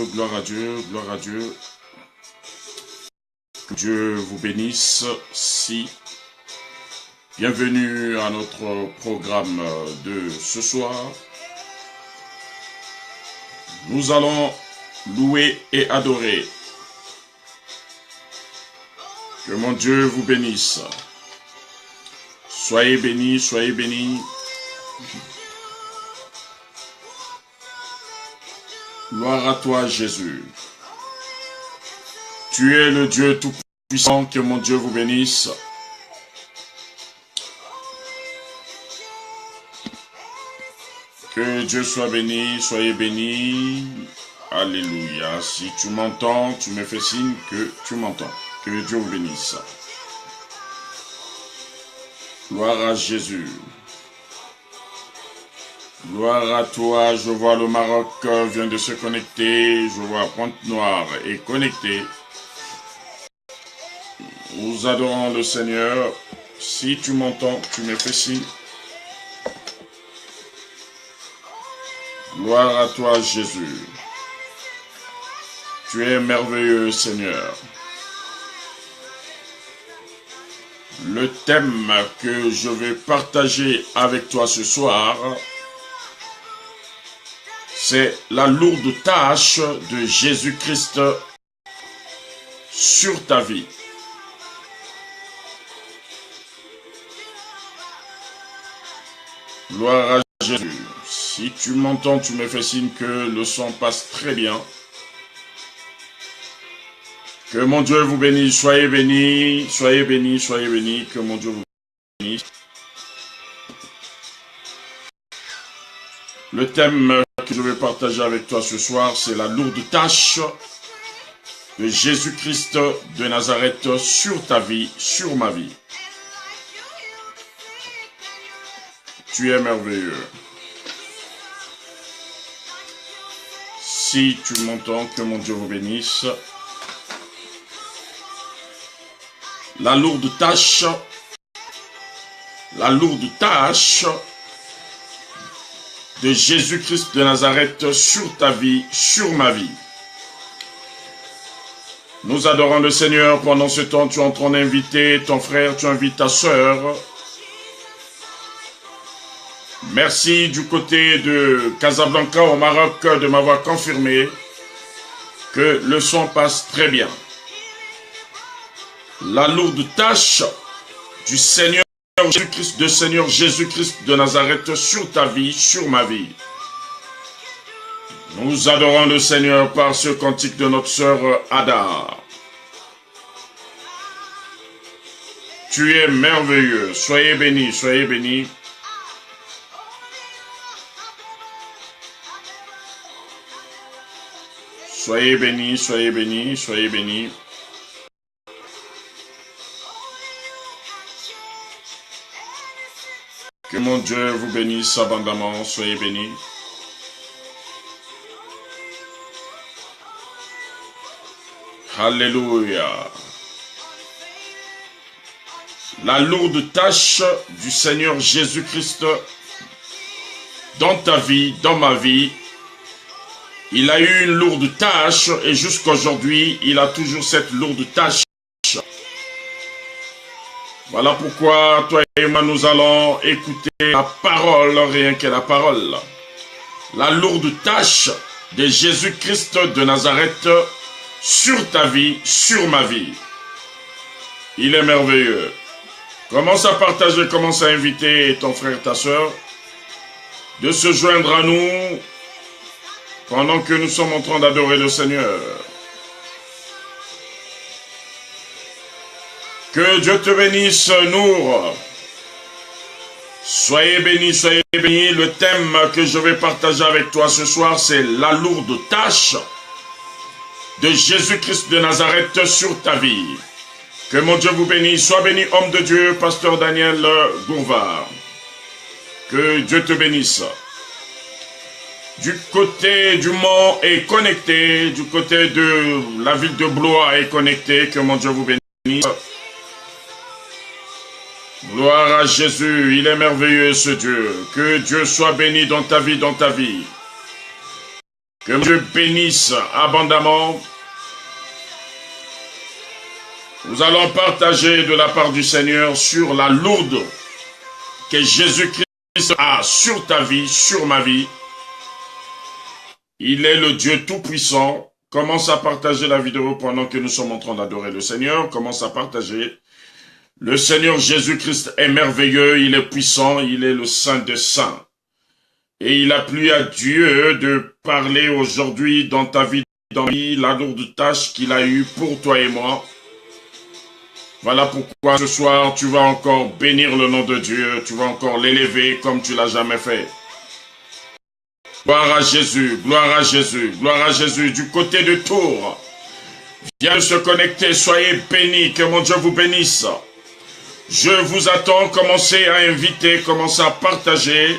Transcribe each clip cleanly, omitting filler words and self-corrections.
Gloire à Dieu, gloire à Dieu. Que Dieu vous bénisse. Bienvenue à notre programme de ce soir. Nous allons louer et adorer. Que mon Dieu vous bénisse. Soyez bénis, soyez bénis. Gloire à toi, Jésus. Tu es le Dieu tout-puissant, que mon Dieu vous bénisse. Que Dieu soit béni, soyez bénis. Alléluia. Si tu m'entends, tu me fais signe que tu m'entends. Que Dieu vous bénisse. Gloire à Jésus. Gloire à toi, je vois le Maroc vient de se connecter, je vois Pointe-Noire est connecté. Nous adorons le Seigneur. Si tu m'entends, tu me fais signe. Gloire à toi, Jésus. Tu es merveilleux, Seigneur. Le thème que je vais partager avec toi ce soir, c'est la lourde tâche de Jésus-Christ sur ta vie. Gloire à Jésus. Si tu m'entends, tu me fais signe que le son passe très bien. Que mon Dieu vous bénisse. Soyez bénis, soyez bénis, soyez bénis. Que mon Dieu vous bénisse. Le thème que je vais partager avec toi ce soir, c'est la lourde tâche de Jésus-Christ de Nazareth sur ta vie, sur ma vie. Tu es merveilleux. Si tu m'entends, que mon Dieu vous bénisse. La lourde tâche de Jésus-Christ de Nazareth sur ta vie, sur ma vie. Nous adorons le Seigneur. Pendant ce temps, tu es en train d'inviter ton frère, tu invites ta sœur. Merci du côté de Casablanca au Maroc de m'avoir confirmé que le son passe très bien. La lourde tâche du Seigneur Jésus-Christ de Nazareth sur ta vie, sur ma vie. Nous adorons le Seigneur par ce cantique de notre sœur Ada. Tu es merveilleux. Soyez bénis, soyez bénis. Soyez bénis, soyez bénis, soyez bénis. Que mon Dieu vous bénisse abondamment, soyez bénis. Alléluia. La lourde tâche du Seigneur Jésus-Christ dans ta vie, dans ma vie. Il a eu une lourde tâche et jusqu'aujourd'hui, il a toujours cette lourde tâche. Voilà pourquoi toi et moi nous allons écouter la parole, rien que la parole. La lourde tâche de Jésus-Christ de Nazareth sur ta vie, sur ma vie. Il est merveilleux. Commence à partager, commence à inviter ton frère, ta soeur de se joindre à nous pendant que nous sommes en train d'adorer le Seigneur. Que Dieu te bénisse, Nour. Soyez bénis, soyez bénis. Le thème que je vais partager avec toi ce soir, c'est la lourde tâche de Jésus-Christ de Nazareth sur ta vie. Que mon Dieu vous bénisse. Sois béni, homme de Dieu, pasteur Daniel Gourvard. Que Dieu te bénisse. Du côté du Mont est connecté, du côté de la ville de Blois est connecté. Que mon Dieu vous bénisse. Gloire à Jésus, il est merveilleux ce Dieu. Que Dieu soit béni dans ta vie, dans ta vie. Que Dieu bénisse abondamment. Nous allons partager de la part du Seigneur sur la lourde que Jésus-Christ a sur ta vie, sur ma vie. Il est le Dieu Tout-Puissant. Commence à partager la vidéo pendant que nous sommes en train d'adorer le Seigneur. Commence à partager. Le Seigneur Jésus-Christ est merveilleux, il est puissant, il est le Saint des Saints. Et il a plu à Dieu de parler aujourd'hui dans ta vie, dans la lourde tâche qu'il a eue pour toi et moi. Voilà pourquoi ce soir, tu vas encore bénir le nom de Dieu, tu vas encore l'élever comme tu l'as jamais fait. Gloire à Jésus, gloire à Jésus, gloire à Jésus. Du côté de Tours, viens de se connecter, soyez bénis, que mon Dieu vous bénisse. Je vous attends, commencez à inviter, commencez à partager.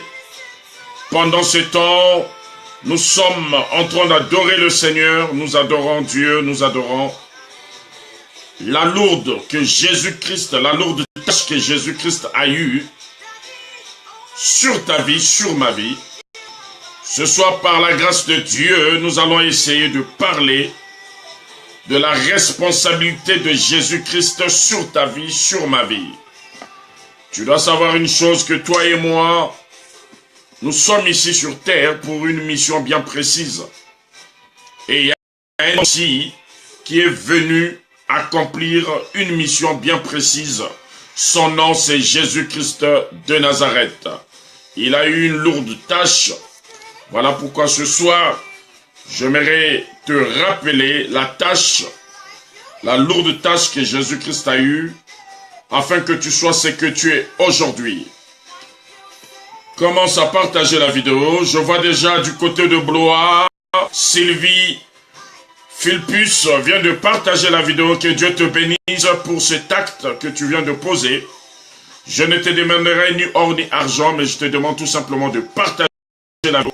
Pendant ce temps, nous sommes en train d'adorer le Seigneur, nous adorons Dieu, nous adorons la lourde que Jésus-Christ, la lourde tâche que Jésus-Christ a eue sur ta vie, sur ma vie. Ce soir, par la grâce de Dieu, nous allons essayer de parler de la responsabilité de Jésus-Christ sur ta vie, sur ma vie. Tu dois savoir une chose, que toi et moi, nous sommes ici sur terre pour une mission bien précise. Et il y a un homme ici qui est venu accomplir une mission bien précise. Son nom, c'est Jésus-Christ de Nazareth. Il a eu une lourde tâche. Voilà pourquoi ce soir, j'aimerais te rappeler la tâche, la lourde tâche que Jésus-Christ a eue, afin que tu sois ce que tu es aujourd'hui. Commence à partager la vidéo. Je vois déjà du côté de Blois, Sylvie Philpus vient de partager la vidéo. Que Dieu te bénisse pour cet acte que tu viens de poser. Je ne te demanderai ni or ni argent, mais je te demande tout simplement de partager la vidéo.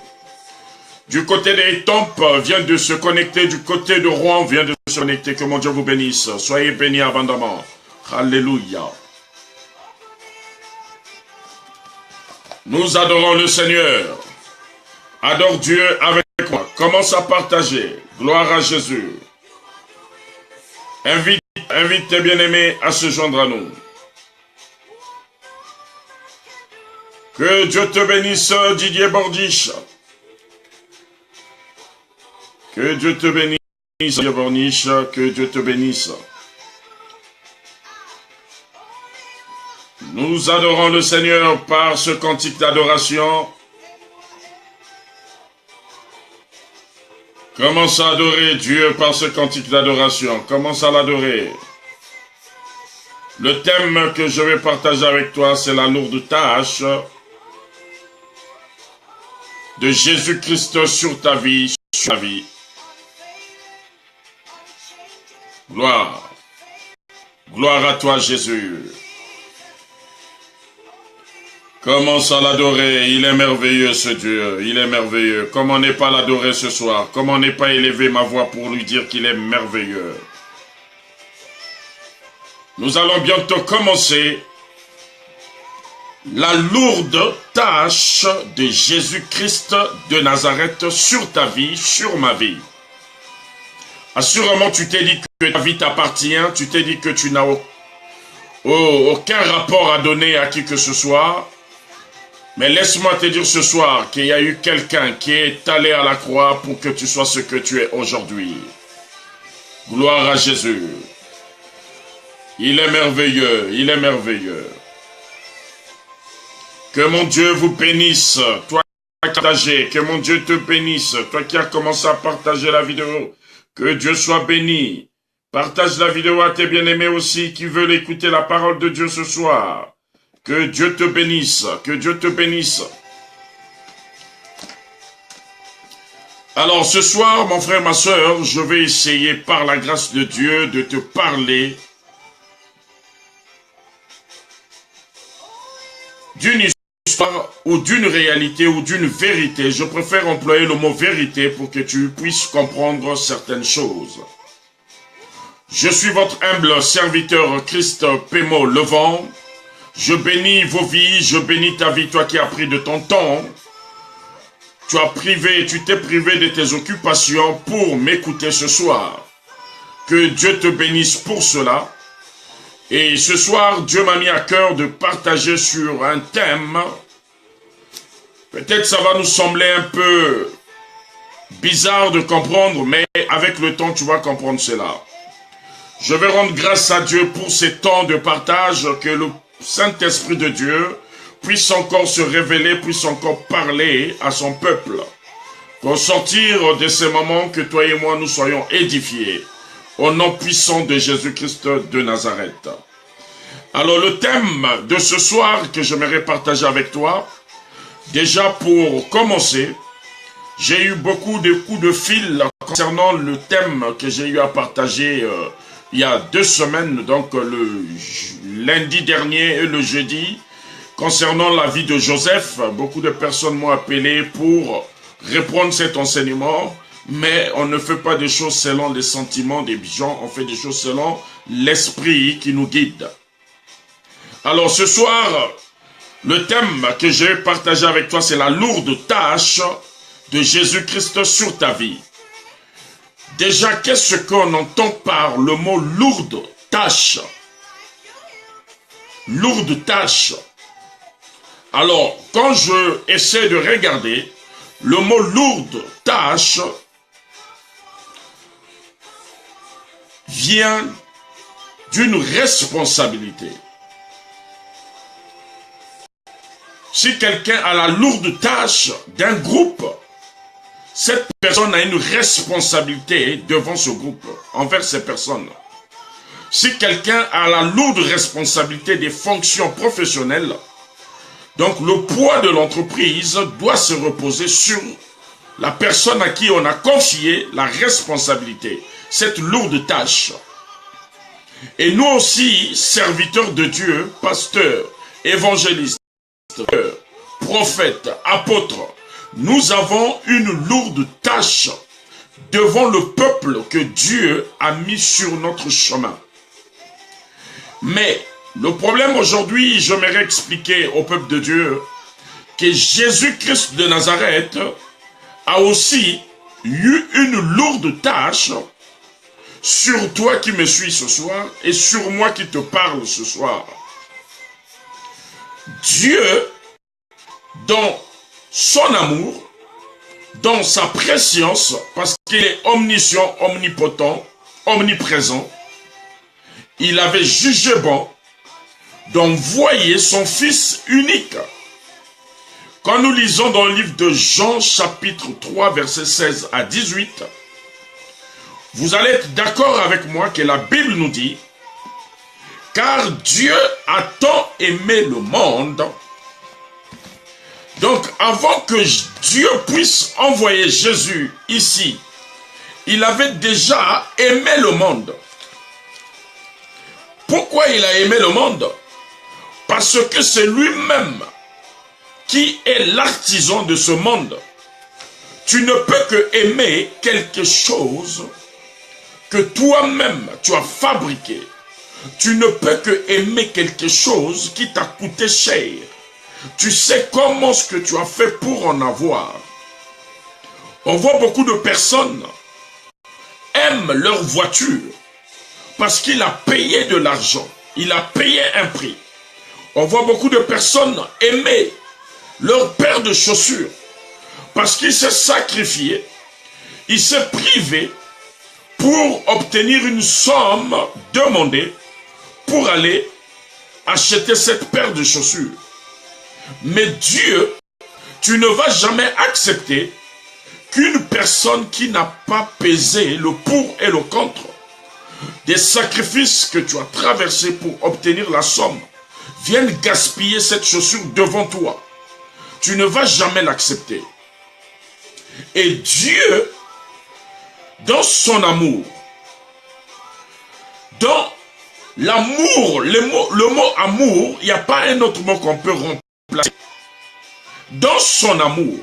Du côté des Tempes vient de se connecter. Du côté de Rouen vient de se connecter. Que mon Dieu vous bénisse. Soyez bénis abondamment. Alléluia. Nous adorons le Seigneur. Adore Dieu avec moi. Commence à partager. Gloire à Jésus. Invite tes bien-aimés à se joindre à nous. Que Dieu te bénisse, Didier Bordiche. Que Dieu te bénisse, Didier Bordiche. Que Dieu te bénisse. Nous adorons le Seigneur par ce cantique d'adoration. Commence à adorer Dieu par ce cantique d'adoration. Commence à l'adorer. Le thème que je vais partager avec toi, c'est la lourde tâche de Jésus-Christ sur ta vie, sur ta vie. Gloire. Gloire à toi, Jésus. Commence à l'adorer, il est merveilleux ce Dieu, il est merveilleux. Comment ne pas l'adorer ce soir? Comment ne pas élever ma voix pour lui dire qu'il est merveilleux? Nous allons bientôt commencer la lourde tâche de Jésus-Christ de Nazareth sur ta vie, sur ma vie. Assurément, tu t'es dit que ta vie t'appartient, tu t'es dit que tu n'as aucun rapport à donner à qui que ce soit. Mais laisse-moi te dire ce soir qu'il y a eu quelqu'un qui est allé à la croix pour que tu sois ce que tu es aujourd'hui. Gloire à Jésus. Il est merveilleux, il est merveilleux. Que mon Dieu vous bénisse, toi qui as partagé, que mon Dieu te bénisse, toi qui as commencé à partager la vidéo. Que Dieu soit béni. Partage la vidéo à tes bien-aimés aussi qui veulent écouter la parole de Dieu ce soir. Que Dieu te bénisse, que Dieu te bénisse. Alors ce soir, mon frère, ma soeur, je vais essayer par la grâce de Dieu de te parler d'une histoire ou d'une réalité ou d'une vérité. Je préfère employer le mot vérité pour que tu puisses comprendre certaines choses. Je suis votre humble serviteur Christ Pémo Levent. Je bénis vos vies, je bénis ta vie, toi qui as pris de ton temps tu t'es privé de tes occupations pour m'écouter ce soir. Que Dieu te bénisse pour cela. Et ce soir, Dieu m'a mis à cœur de partager sur un thème. Peut-être ça va nous sembler un peu bizarre de comprendre, mais avec le temps, tu vas comprendre cela. Je vais rendre grâce à Dieu pour ces temps de partage, que le Saint-Esprit de Dieu puisse encore se révéler, puisse encore parler à son peuple. Pour sortir de ces moments, que toi et moi nous soyons édifiés, au nom puissant de Jésus-Christ de Nazareth. Alors le thème de ce soir que j'aimerais partager avec toi, déjà pour commencer, j'ai eu beaucoup de coups de fil concernant le thème que j'ai eu à partager il y a 2 semaines, donc le lundi dernier et le jeudi, concernant la vie de Joseph. Beaucoup de personnes m'ont appelé pour reprendre cet enseignement, mais on ne fait pas des choses selon les sentiments des gens, on fait des choses selon l'esprit qui nous guide. Alors ce soir, le thème que je vais partager avec toi, c'est la lourde tâche de Jésus-Christ sur ta vie. Déjà, qu'est-ce qu'on entend par le mot lourde tâche? Lourde tâche. Alors, quand je essaie de regarder, le mot lourde tâche vient d'une responsabilité. Si quelqu'un a la lourde tâche d'un groupe, cette personne a une responsabilité devant ce groupe, envers ces personnes. Si quelqu'un a la lourde responsabilité des fonctions professionnelles, donc le poids de l'entreprise doit se reposer sur la personne à qui on a confié la responsabilité, cette lourde tâche. Et nous aussi, serviteurs de Dieu, pasteurs, évangélistes, prophètes, apôtres, nous avons une lourde tâche devant le peuple que Dieu a mis sur notre chemin. Mais le problème aujourd'hui, j'aimerais expliquer au peuple de Dieu que Jésus-Christ de Nazareth a aussi eu une lourde tâche sur toi qui me suis ce soir et sur moi qui te parle ce soir. Dieu, dans son amour, dans sa préscience, parce qu'il est omniscient, omnipotent, omniprésent, il avait jugé bon d'envoyer son Fils unique. Quand nous lisons dans le livre de Jean, chapitre 3, versets 16 à 18, vous allez être d'accord avec moi que la Bible nous dit « Car Dieu a tant aimé le monde ». Donc, avant que Dieu puisse envoyer Jésus ici, il avait déjà aimé le monde. Pourquoi il a aimé le monde? Parce que c'est lui-même qui est l'artisan de ce monde. Tu ne peux que aimer quelque chose que toi-même tu as fabriqué. Tu ne peux que aimer quelque chose qui t'a coûté cher. Tu sais comment ce que tu as fait pour en avoir. On voit beaucoup de personnes aiment leur voiture parce qu'il a payé de l'argent. Il a payé un prix. On voit beaucoup de personnes aimer leur paire de chaussures parce qu'il s'est sacrifié. Il s'est privé pour obtenir une somme demandée pour aller acheter cette paire de chaussures. Mais Dieu, tu ne vas jamais accepter qu'une personne qui n'a pas pesé le pour et le contre des sacrifices que tu as traversés pour obtenir la somme vienne gaspiller cette chaussure devant toi. Tu ne vas jamais l'accepter. Et Dieu, dans son amour, dans l'amour, le mot amour, il n'y a pas un autre mot qu'on peut remplacer. Dans son amour,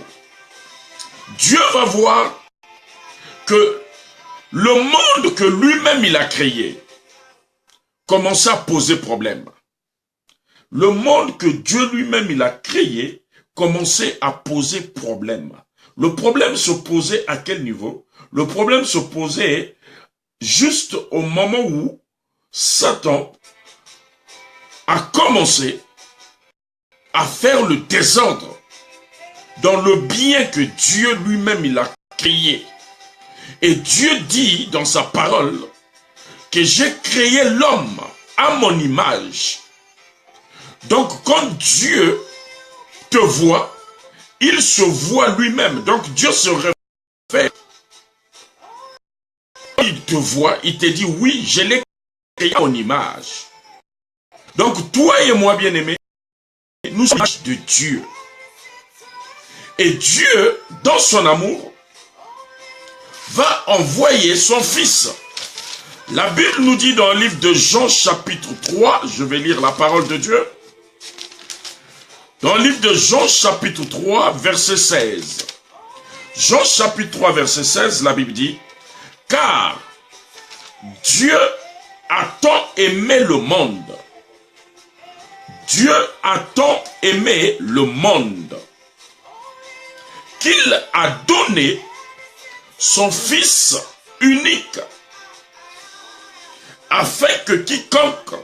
Dieu va voir que le monde que lui-même il a créé commence à poser problème. Le monde que Dieu lui-même il a créé commençait à poser problème. Le problème se posait à quel niveau? Le problème se posait juste au moment où Satan a commencé à faire le désordre dans le bien que Dieu lui-même il a créé. Et Dieu dit dans sa parole que j'ai créé l'homme à mon image. Donc quand Dieu te voit, il se voit lui-même. Donc Dieu se réfère. Il te voit, il te dit oui, je l'ai créé à mon image. Donc toi et moi bien-aimés, nous sommes l'image de Dieu. Et Dieu, dans son amour, va envoyer son fils. La Bible nous dit dans le livre de Jean chapitre 3, je vais lire la parole de Dieu. Dans le livre de Jean chapitre 3, verset 16. Jean chapitre 3, verset 16, la Bible dit, « Car Dieu a tant aimé le monde. Dieu a tant aimé le monde qu'il a donné son Fils unique, afin que quiconque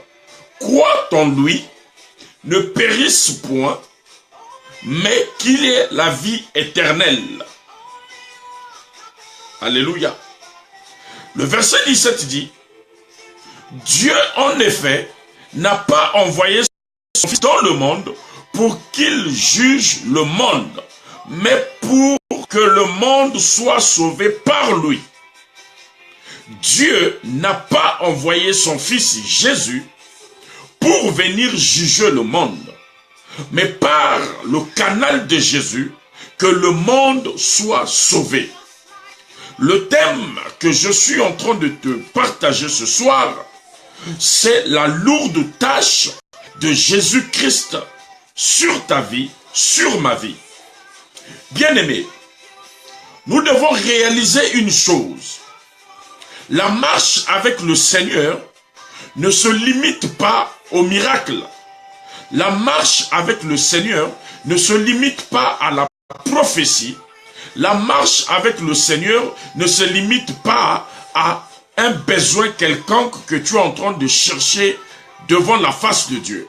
croit en lui ne périsse point, mais qu'il ait la vie éternelle. » Alléluia. Le verset 17 dit, « Dieu en effet n'a pas envoyé son Fils dans le monde pour qu'il juge le monde, mais pour que le monde soit sauvé par lui. Dieu n'a pas envoyé son Fils Jésus pour venir juger le monde, mais par le canal de Jésus, que le monde soit sauvé. » Le thème que je suis en train de te partager ce soir, c'est la lourde tâche de Jésus-Christ sur ta vie, sur ma vie. Bien-aimés, nous devons réaliser une chose. La marche avec le Seigneur ne se limite pas au miracle. La marche avec le Seigneur ne se limite pas à la prophétie. La marche avec le Seigneur ne se limite pas à un besoin quelconque que tu es en train de chercher devant la face de Dieu.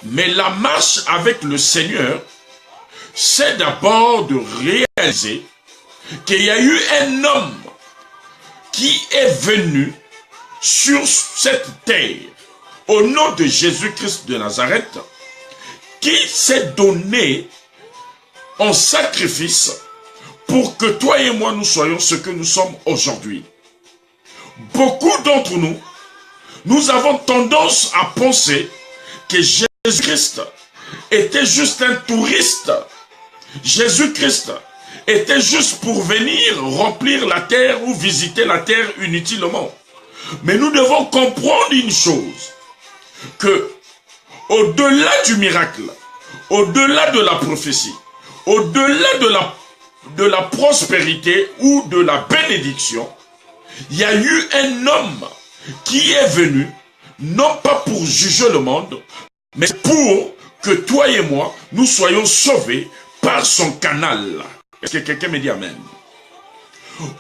Mais la marche avec le Seigneur, c'est d'abord de réaliser qu'il y a eu un homme qui est venu sur cette terre au nom de Jésus-Christ de Nazareth, qui s'est donné en sacrifice pour que toi et moi nous soyons ce que nous sommes aujourd'hui. Beaucoup d'entre nous, nous avons tendance à penser que Jésus-Christ était juste un touriste. Jésus-Christ était juste pour venir remplir la terre ou visiter la terre inutilement. Mais nous devons comprendre une chose, que au-delà du miracle, au-delà de la prophétie, au-delà de la prospérité ou de la bénédiction, il y a eu un homme qui est venu, non pas pour juger le monde, mais pour que toi et moi, nous soyons sauvés par son canal. Est-ce que quelqu'un me dit amen?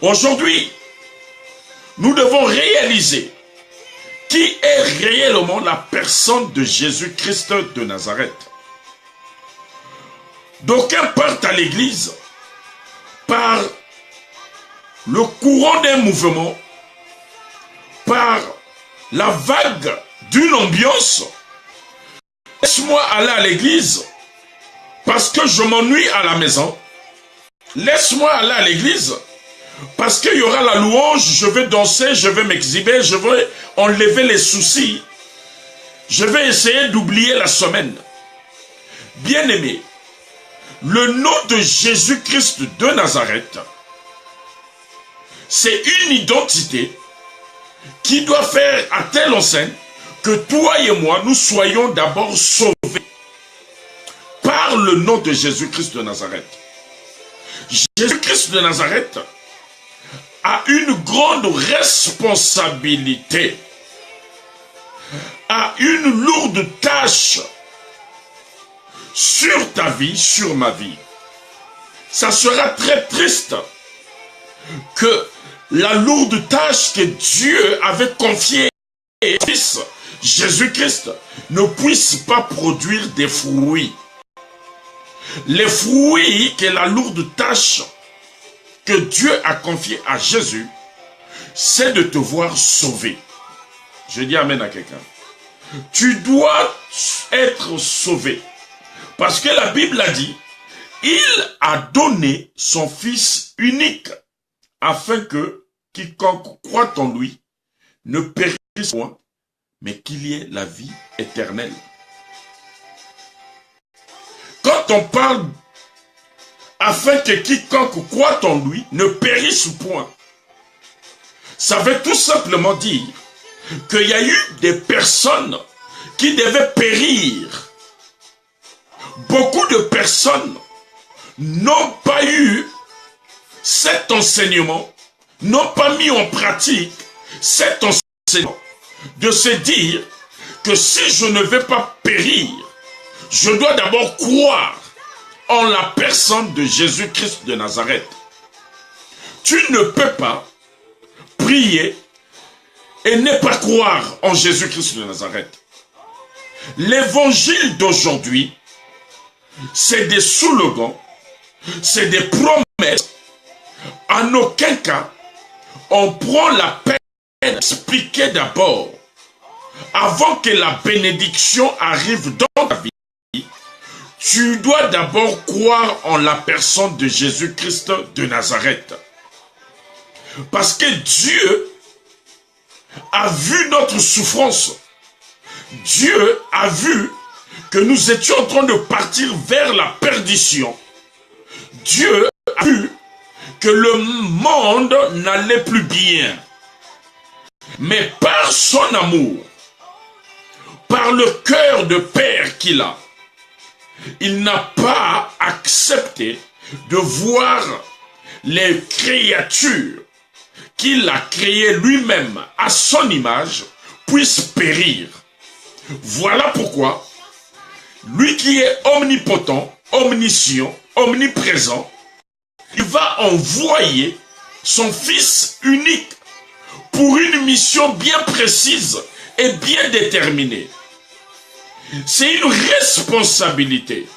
Aujourd'hui, nous devons réaliser qui est réellement la personne de Jésus-Christ de Nazareth. D'aucuns partent à l'église par le courant d'un mouvement, par la vague d'une ambiance. Laisse-moi aller à l'église parce que je m'ennuie à la maison. Laisse-moi aller à l'église parce qu'il y aura la louange, je vais danser, je vais m'exhiber, je vais enlever les soucis. Je vais essayer d'oublier la semaine. Bien-aimé, le nom de Jésus-Christ de Nazareth, c'est une identité qui doit faire à telle enseigne que toi et moi, nous soyons d'abord sauvés par le nom de Jésus-Christ de Nazareth. Jésus-Christ de Nazareth a une grande responsabilité, a une lourde tâche sur ta vie, sur ma vie. ça sera très triste que la lourde tâche que Dieu avait confiée au Fils Jésus-Christ ne puisse pas produire des fruits. Les fruits que la lourde tâche que Dieu a confiée à Jésus, c'est de te voir sauvé. Je dis amen à quelqu'un. Tu dois être sauvé. Parce que la Bible a dit, il a donné son Fils unique, afin que quiconque croit en lui ne périsse point, mais qu'il y ait la vie éternelle. Quand on parle afin que quiconque croit en lui ne périsse point, ça veut tout simplement dire qu'il y a eu des personnes qui devaient périr. Beaucoup de personnes n'ont pas eu cet enseignement, n'ont pas mis en pratique cet enseignement de se dire que si je ne vais pas périr, je dois d'abord croire en la personne de Jésus-Christ de Nazareth. Tu ne peux pas prier et ne pas croire en Jésus-Christ de Nazareth. L'évangile d'aujourd'hui, c'est des slogans, c'est des promesses. En aucun cas, on prend la peine d'expliquer d'abord, avant que la bénédiction arrive dans ta vie, tu dois d'abord croire en la personne de Jésus-Christ de Nazareth. Parce que Dieu a vu notre souffrance. Dieu a vu que nous étions en train de partir vers la perdition. Dieu a vu que le monde n'allait plus bien. Mais par son amour, par le cœur de Père qu'il a, il n'a pas accepté de voir les créatures qu'il a créées lui-même à son image puissent périr. Voilà pourquoi, lui qui est omnipotent, omniscient, omniprésent, il va envoyer son Fils unique pour une mission bien précise et bien déterminée. C'est une responsabilité.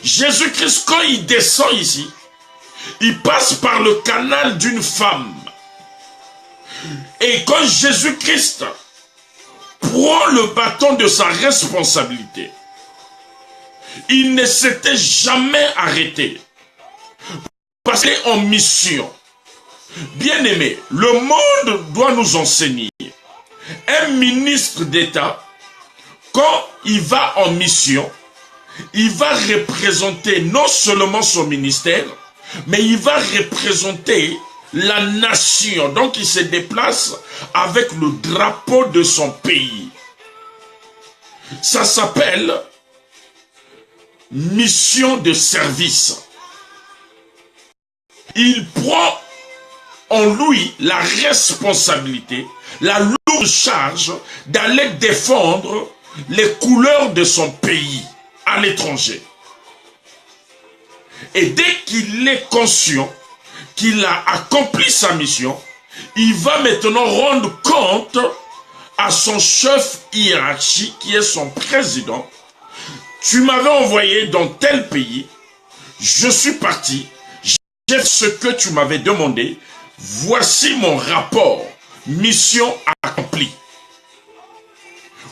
Jésus-Christ, quand il descend ici, il passe par le canal d'une femme. Et quand Jésus-Christ prend le bâton de sa responsabilité, il ne s'était jamais arrêté. Parce qu'il est en mission. Bien aimé, le monde doit nous enseigner. Un ministre d'État, quand il va en mission, il va représenter non seulement son ministère, mais il va représenter la nation. Donc il se déplace avec le drapeau de son pays. Ça s'appelle mission de service. Il prend en lui la responsabilité, la lourde charge d'aller défendre les couleurs de son pays à l'étranger. Et dès qu'il est conscient qu'il a accompli sa mission, il va maintenant rendre compte à son chef hiérarchique qui est son président. Tu m'avais envoyé dans tel pays, je suis parti, j'ai fait ce que tu m'avais demandé, voici mon rapport, mission accomplie.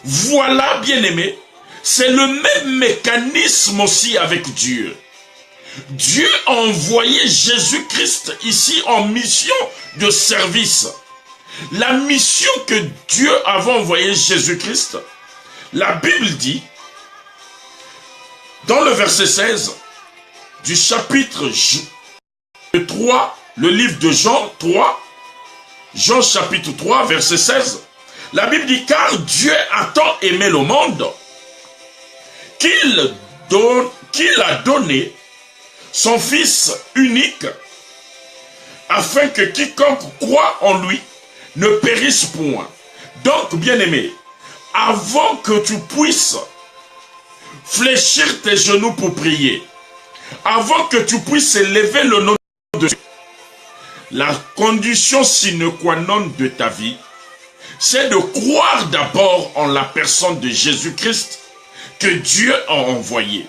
Voilà, bien-aimé, c'est le même mécanisme aussi avec Dieu. Dieu a envoyé Jésus-Christ ici en mission de service. La mission que Dieu avait envoyé Jésus-Christ, la Bible dit, dans le verset 16 du chapitre 3, le livre de Jean 3, Jean chapitre 3, verset 16, la Bible dit, car Dieu a tant aimé le monde qu'il a donné son Fils unique, afin que quiconque croit en lui ne périsse point. Donc, bien-aimé, avant que tu puisses fléchir tes genoux pour prier, Avant que tu puisses élever le nom de Dieu, la condition sine qua non de ta vie, c'est de croire d'abord en la personne de Jésus-Christ que Dieu a envoyé.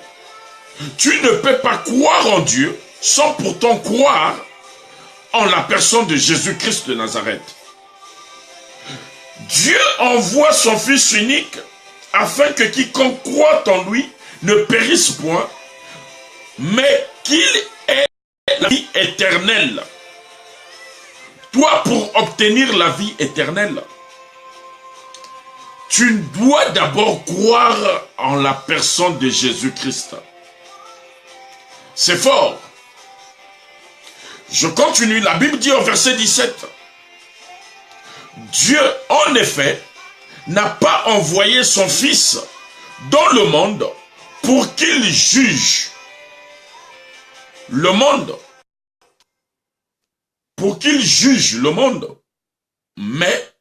Tu ne peux pas croire en Dieu sans pourtant croire en la personne de Jésus-Christ de Nazareth. Dieu envoie son Fils unique afin que quiconque croit en lui ne périsse point, mais qu'il ait la vie éternelle. Toi, pour obtenir la vie éternelle, tu dois d'abord croire en la personne de Jésus-Christ. C'est fort. Je continue, la Bible dit au verset 17, Dieu, en effet, n'a pas envoyé son Fils dans le monde pour qu'il juge le monde, mais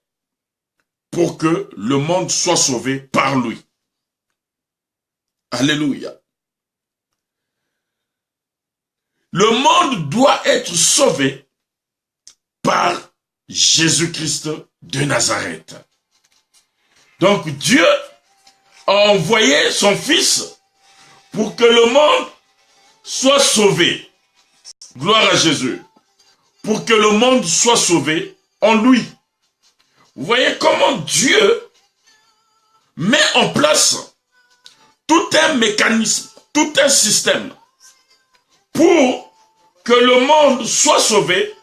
pour que le monde soit sauvé par lui. Alléluia. Le monde doit être sauvé par Jésus-Christ de Nazareth. Donc Dieu a envoyé son Fils pour que le monde soit sauvé. Gloire à Jésus. Pour que le monde soit sauvé en lui. Vous voyez comment Dieu met en place tout un mécanisme, tout un système pour que le monde soit sauvé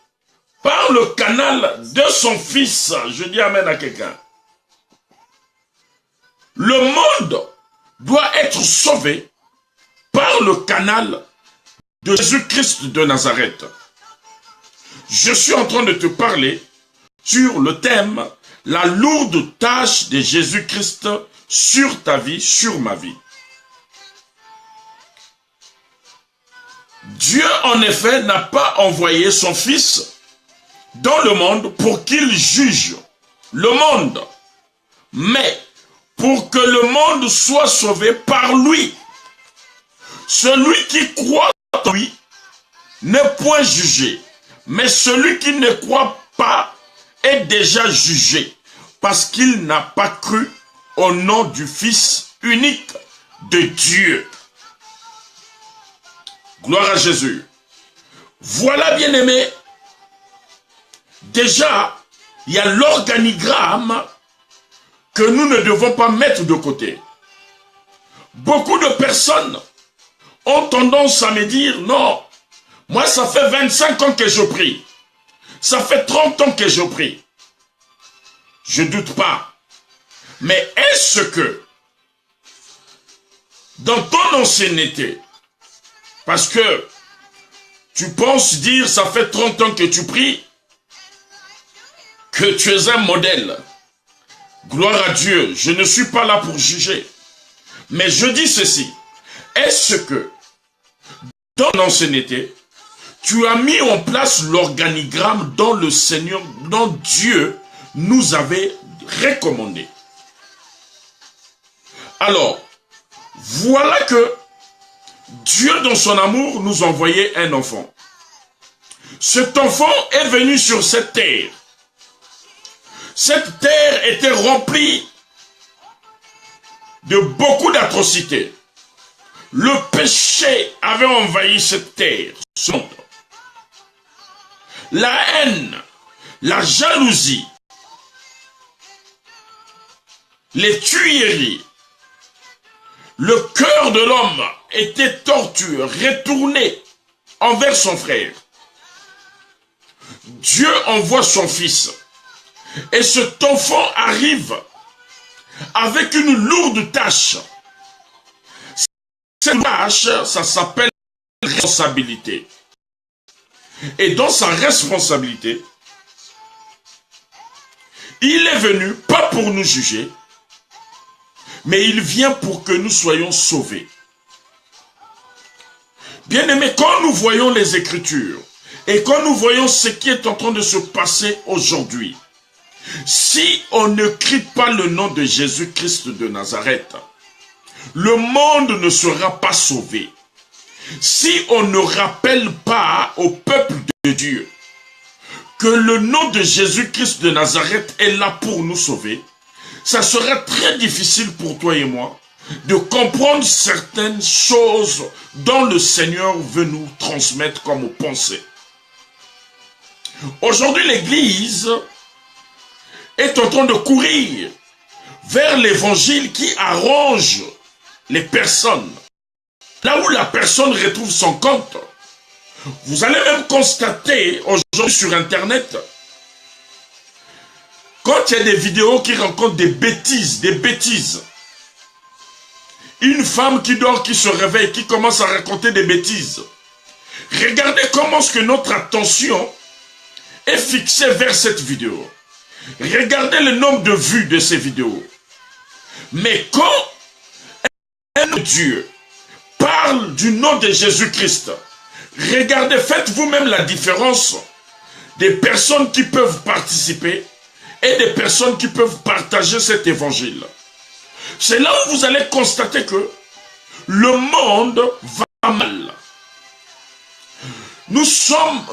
par le canal de son Fils. Je dis amen à quelqu'un. Le monde doit être sauvé par le canal de Jésus-Christ de Nazareth. Je suis en train de te parler sur le thème « La lourde tâche de Jésus-Christ sur ta vie, sur ma vie ». Dieu, en effet, n'a pas envoyé son Fils dans le monde pour qu'il juge le monde, mais pour que le monde soit sauvé par lui. Celui qui croit en lui n'est point jugé, mais celui qui ne croit pas est déjà jugé, parce qu'il n'a pas cru au nom du Fils unique de Dieu. Gloire à Jésus. Voilà, bien-aimé, déjà, il y a l'organigramme que nous ne devons pas mettre de côté. Beaucoup de personnes ont tendance à me dire, non, moi ça fait 25 ans que je prie. Ça fait 30 ans que je prie. Je ne doute pas. Mais est-ce que, dans ton ancienneté, parce que tu penses dire, ça fait 30 ans que tu pries, que tu es un modèle. Gloire à Dieu, je ne suis pas là pour juger. Mais je dis ceci, est-ce que, dans l'ancienneté, tu as mis en place l'organigramme dont le Seigneur, dont Dieu nous avait recommandé? Alors, voilà que Dieu, dans son amour, nous envoyait un enfant. Cet enfant est venu sur cette terre. Cette terre était remplie de beaucoup d'atrocités. Le péché avait envahi cette terre, ce monde. La haine, la jalousie, les tueries, le cœur de l'homme était tortueux, retourné envers son frère. Dieu envoie son Fils. Et cet enfant arrive avec une lourde tâche. Cette tâche, ça s'appelle responsabilité. Et dans sa responsabilité, il est venu, pas pour nous juger, mais il vient pour que nous soyons sauvés. Bien-aimés, quand nous voyons les Écritures, et quand nous voyons ce qui est en train de se passer aujourd'hui, si on ne crie pas le nom de Jésus-Christ de Nazareth, le monde ne sera pas sauvé. si on ne rappelle pas au peuple de Dieu que le nom de Jésus-Christ de Nazareth est là pour nous sauver, ça sera très difficile pour toi et moi de comprendre certaines choses dont le Seigneur veut nous transmettre comme pensée. Aujourd'hui, l'Église est en train de courir vers l'évangile qui arrange les personnes. Là où la personne retrouve son compte. Vous allez même constater aujourd'hui sur Internet, quand il y a des vidéos qui racontent des bêtises, une femme qui dort, qui se réveille, qui commence à raconter des bêtises. Regardez comment est-ce que notre attention est fixée vers cette vidéo. Regardez le nombre de vues de ces vidéos. Mais quand un Dieu parle du nom de Jésus-Christ, regardez, faites vous-même la différence des personnes qui peuvent participer et des personnes qui peuvent partager cet évangile. C'est là où vous allez constater que le monde va mal. Nous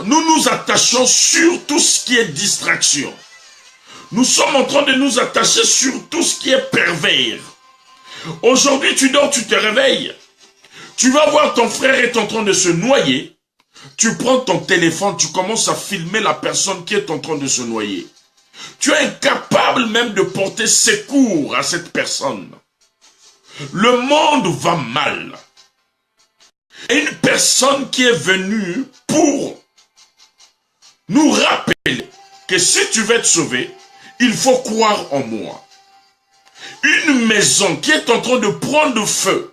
nous attachons sur tout ce qui est distraction. Nous sommes en train de nous attacher sur tout ce qui est pervers. Aujourd'hui, tu dors, tu te réveilles. Tu vas voir ton frère est en train de se noyer. Tu prends ton téléphone, tu commences à filmer la personne qui est en train de se noyer. Tu es incapable même de porter secours à cette personne. Le monde va mal. Et une personne qui est venue pour nous rappeler que si tu veux être sauvé, il faut croire en moi. Une maison qui est en train de prendre feu.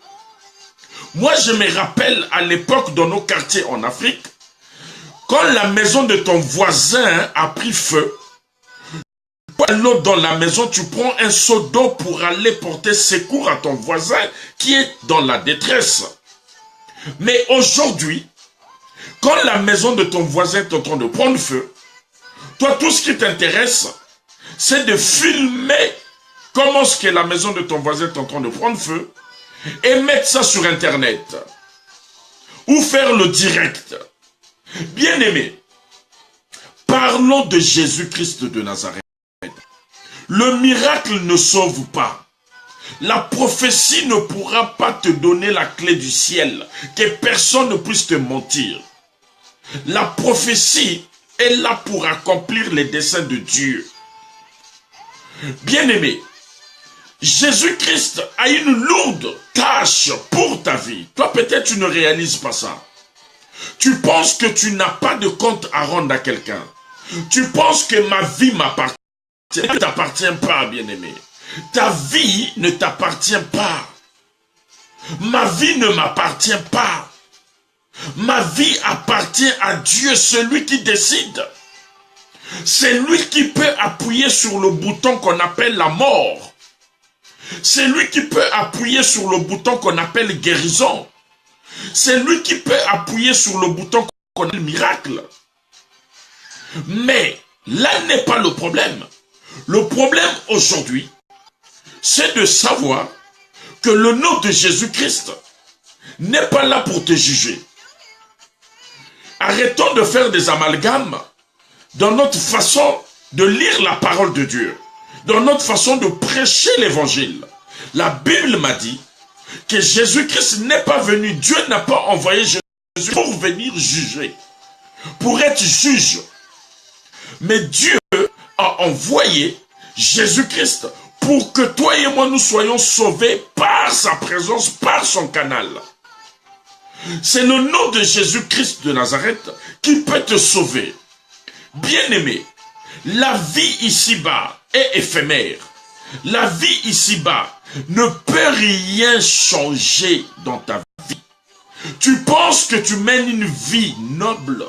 Moi, je me rappelle à l'époque dans nos quartiers en Afrique, quand la maison de ton voisin a pris feu, alors dans la maison, tu prends un seau d'eau pour aller porter secours à ton voisin qui est dans la détresse. Mais aujourd'hui, quand la maison de ton voisin est en train de prendre feu, toi, tout ce qui t'intéresse, c'est de filmer comment est-ce que la maison de ton voisin est en train de prendre feu et mettre ça sur Internet ou faire le direct. Bien-aimés, parlons de Jésus-Christ de Nazareth. Le miracle ne sauve pas. La prophétie ne pourra pas te donner la clé du ciel, que personne ne puisse te mentir. La prophétie est là pour accomplir les desseins de Dieu. Bien-aimé, Jésus-Christ a une lourde tâche pour ta vie. Toi, peut-être tu ne réalises pas ça. Tu penses que tu n'as pas de compte à rendre à quelqu'un. Tu penses que ma vie m'appartient. Ça ne t'appartient pas, bien-aimé. Ta vie ne t'appartient pas. Ma vie ne m'appartient pas. Ma vie appartient à Dieu, celui qui décide. C'est lui qui peut appuyer sur le bouton qu'on appelle la mort. C'est lui qui peut appuyer sur le bouton qu'on appelle guérison. C'est lui qui peut appuyer sur le bouton qu'on appelle miracle. Mais là n'est pas le problème. Le problème aujourd'hui, c'est de savoir que le nom de Jésus-Christ n'est pas là pour te juger. Arrêtons de faire des amalgames dans notre façon de lire la parole de Dieu, dans notre façon de prêcher l'évangile. La Bible m'a dit que Jésus-Christ n'est pas venu, Dieu n'a pas envoyé Jésus pour venir juger, pour être juge. Mais Dieu a envoyé Jésus-Christ pour que toi et moi nous soyons sauvés par sa présence, par son canal. C'est le nom de Jésus-Christ de Nazareth qui peut te sauver. Bien-aimé, la vie ici-bas est éphémère. La vie ici-bas ne peut rien changer dans ta vie. Tu penses que tu mènes une vie noble.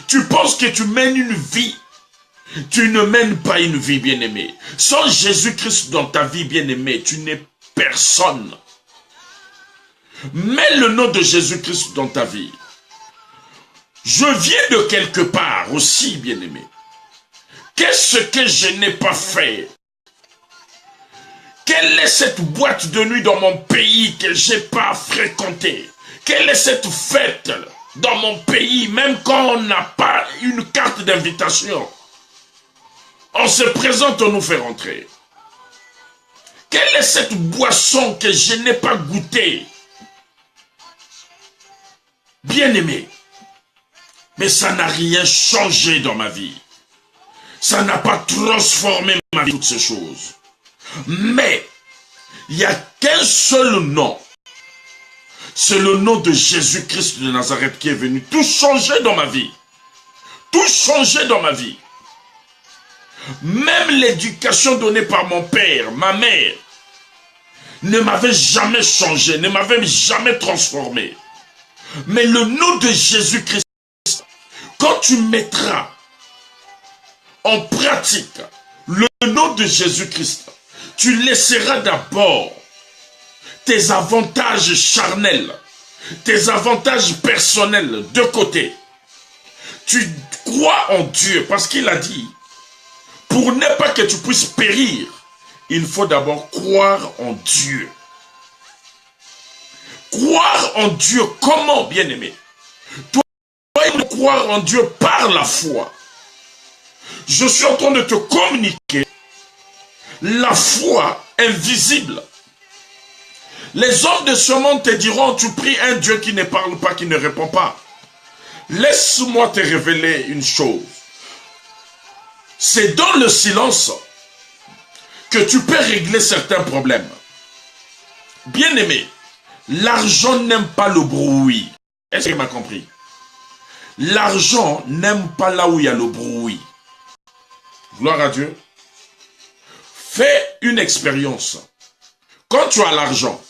Tu penses que tu mènes une vie. Tu ne mènes pas une vie, bien-aimé. Sans Jésus-Christ dans ta vie, bien-aimé, tu n'es personne. Mets le nom de Jésus-Christ dans ta vie. Je viens de quelque part aussi, bien-aimé. Qu'est-ce que je n'ai pas fait? Quelle est cette boîte de nuit dans mon pays que je n'ai pas fréquentée? Quelle est cette fête dans mon pays, même quand on n'a pas une carte d'invitation? On se présente, on nous fait rentrer. Quelle est cette boisson que je n'ai pas goûtée? Bien-aimé, mais ça n'a rien changé dans ma vie. Ça n'a pas transformé ma vie, toutes ces choses. Mais, il n'y a qu'un seul nom. C'est le nom de Jésus-Christ de Nazareth qui est venu tout changer dans ma vie. Tout changer dans ma vie. Même l'éducation donnée par mon père, ma mère, ne m'avait jamais changé, ne m'avait jamais transformé. Mais le nom de Jésus-Christ, quand tu mettras en pratique le nom de Jésus-Christ, tu laisseras d'abord tes avantages charnels, tes avantages personnels de côté. Tu crois en Dieu parce qu'il a dit, pour ne pas que tu puisses périr, il faut d'abord croire en Dieu. Croire en Dieu, comment, bien-aimé? Toi, il faut croire en Dieu par la foi. Je suis en train de te communiquer la foi invisible. Les hommes de ce monde te diront, tu pries un Dieu qui ne parle pas, qui ne répond pas. Laisse-moi te révéler une chose. C'est dans le silence que tu peux régler certains problèmes. Bien-aimé, l'argent n'aime pas le bruit. Est-ce que tu m'as compris? L'argent n'aime pas là où il y a le bruit. Gloire à Dieu. Fais une expérience. Quand tu as l'argent,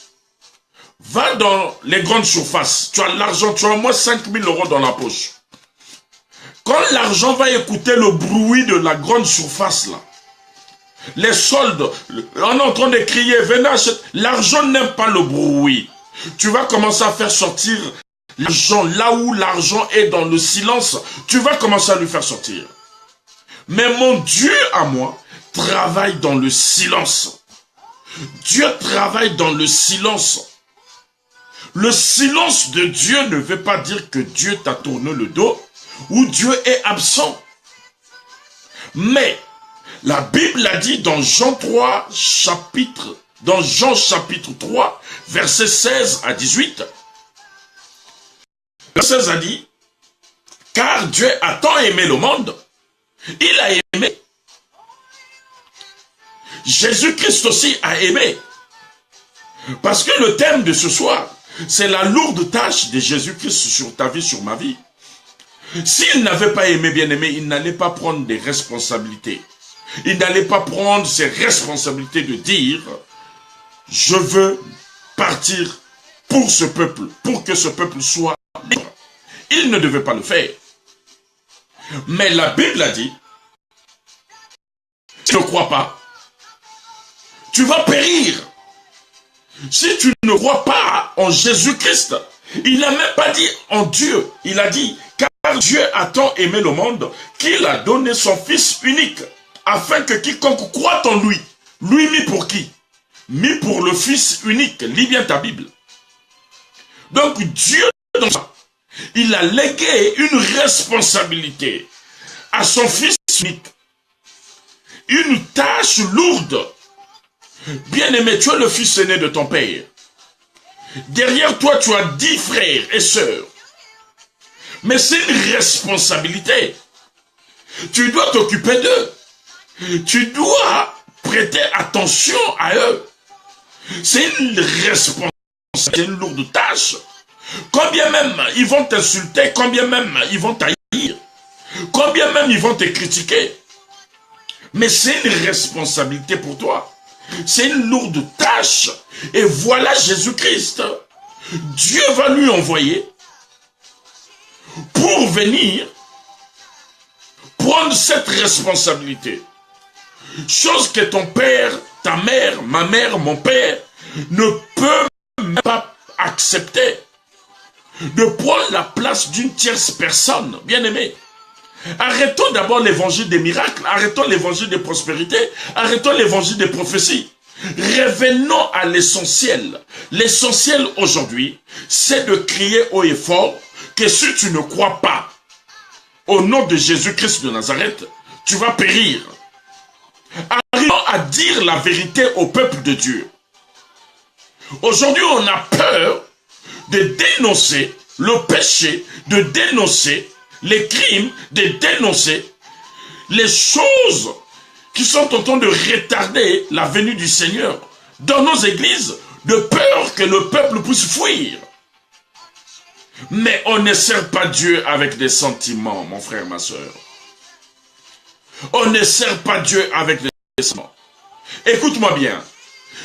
va dans les grandes surfaces. Tu as l'argent, tu as au moins 5 000 € dans la poche. Quand l'argent va écouter le bruit de la grande surface là, les soldes, on est en train de crier, venez acheter. L'argent n'aime pas le bruit. Tu vas commencer à faire sortir l'argent là où l'argent est dans le silence. Tu vas commencer à lui faire sortir. Mais mon Dieu à moi travaille dans le silence. Dieu travaille dans le silence. Le silence de Dieu ne veut pas dire que Dieu t'a tourné le dos ou Dieu est absent. Mais la Bible a dit dans Jean chapitre 3, versets 16 à 18. Le 16 a dit, car Dieu a tant aimé le monde, il a aimé. Jésus-Christ aussi a aimé. Parce que le thème de ce soir, c'est la lourde tâche de Jésus-Christ sur ta vie, sur ma vie. S'il n'avait pas aimé, bien-aimé, il n'allait pas prendre des responsabilités. Il n'allait pas prendre ses responsabilités de dire, je veux partir pour ce peuple, pour que ce peuple soit libre. Il ne devait pas le faire. Mais la Bible a dit, si tu ne crois pas, tu vas périr. Si tu ne crois pas en Jésus-Christ, il n'a même pas dit en Dieu. Il a dit, car Dieu a tant aimé le monde qu'il a donné son Fils unique, afin que quiconque croit en lui, lui mis pour qui? Mis pour le Fils unique. Lis bien ta Bible. Donc Dieu, dans ça, il a légué une responsabilité à son Fils unique. Une tâche lourde. Bien-aimé, tu es le fils aîné de ton père. Derrière toi, tu as 10 frères et sœurs. Mais c'est une responsabilité. Tu dois t'occuper d'eux. Tu dois prêter attention à eux. C'est une responsabilité, c'est une lourde tâche. Combien même ils vont t'insulter, combien même ils vont t'haïr, combien même ils vont te critiquer. Mais c'est une responsabilité pour toi. C'est une lourde tâche. Et voilà Jésus-Christ. Dieu va lui envoyer pour venir prendre cette responsabilité. Chose que ton père, ta mère, ma mère, mon père ne peut même pas accepter. De prendre la place d'une tierce personne, bien aimé. Arrêtons d'abord l'évangile des miracles, arrêtons l'évangile des prospérités, arrêtons l'évangile des prophéties. Revenons à l'essentiel. L'essentiel aujourd'hui, c'est de crier haut et fort que si tu ne crois pas au nom de Jésus-Christ de Nazareth, tu vas périr. Arrivons à dire la vérité au peuple de Dieu. Aujourd'hui, on a peur de dénoncer le péché, de dénoncer les crimes, de dénoncer les choses qui sont en train de retarder la venue du Seigneur dans nos églises, de peur que le peuple puisse fuir. Mais on ne sert pas Dieu avec des sentiments, mon frère, ma soeur. On ne sert pas Dieu avec des sentiments. Écoute-moi bien.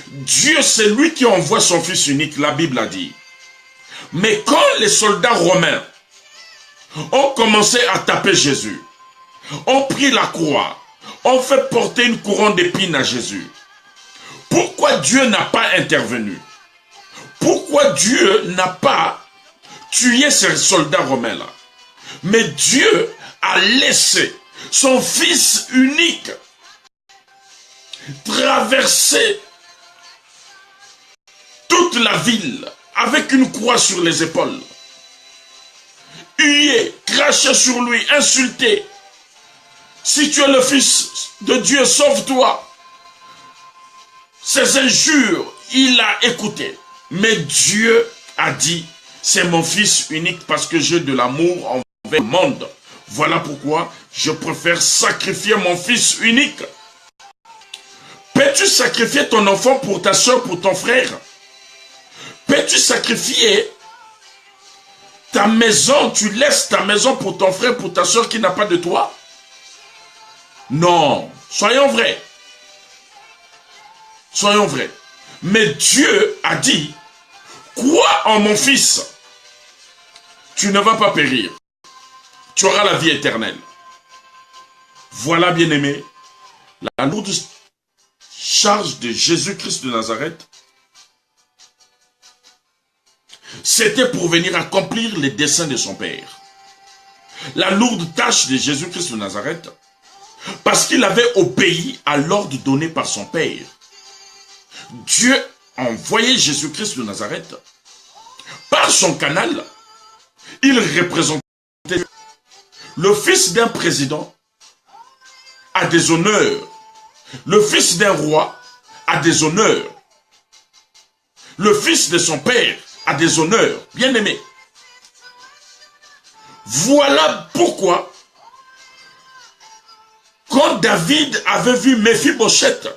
Dieu, c'est lui qui envoie son Fils unique, la Bible a dit. Mais quand les soldats romains ont commencé à taper Jésus, ont pris la croix, ont fait porter une couronne d'épines à Jésus, pourquoi Dieu n'a pas intervenu? Pourquoi Dieu n'a pas tué ces soldats romains-là? Mais Dieu a laissé son Fils unique traverser toute la ville avec une croix sur les épaules, huer, cracher sur lui, insulter. Si tu es le Fils de Dieu, sauve-toi. Ces injures, il a écouté. Mais Dieu a dit, c'est mon Fils unique parce que j'ai de l'amour envers le monde. Voilà pourquoi je préfère sacrifier mon Fils unique. Peux-tu sacrifier ton enfant pour ta soeur, pour ton frère? Peux-tu sacrifier ta maison? Tu laisses ta maison pour ton frère, pour ta soeur qui n'a pas de toi? Non, soyons vrais. Soyons vrais. Mais Dieu a dit, crois en mon Fils, tu ne vas pas périr. Tu auras la vie éternelle. Voilà, bien-aimé, la lourde charge de Jésus-Christ de Nazareth, c'était pour venir accomplir les desseins de son Père. La lourde tâche de Jésus-Christ de Nazareth, parce qu'il avait obéi à l'ordre donné par son Père. Dieu a envoyé Jésus-Christ de Nazareth. Par son canal, il représentait le fils d'un président a des honneurs. Le fils d'un roi a des honneurs. Le fils de son père a des honneurs. Bien aimé. Voilà pourquoi, quand David avait vu Méphibosheth,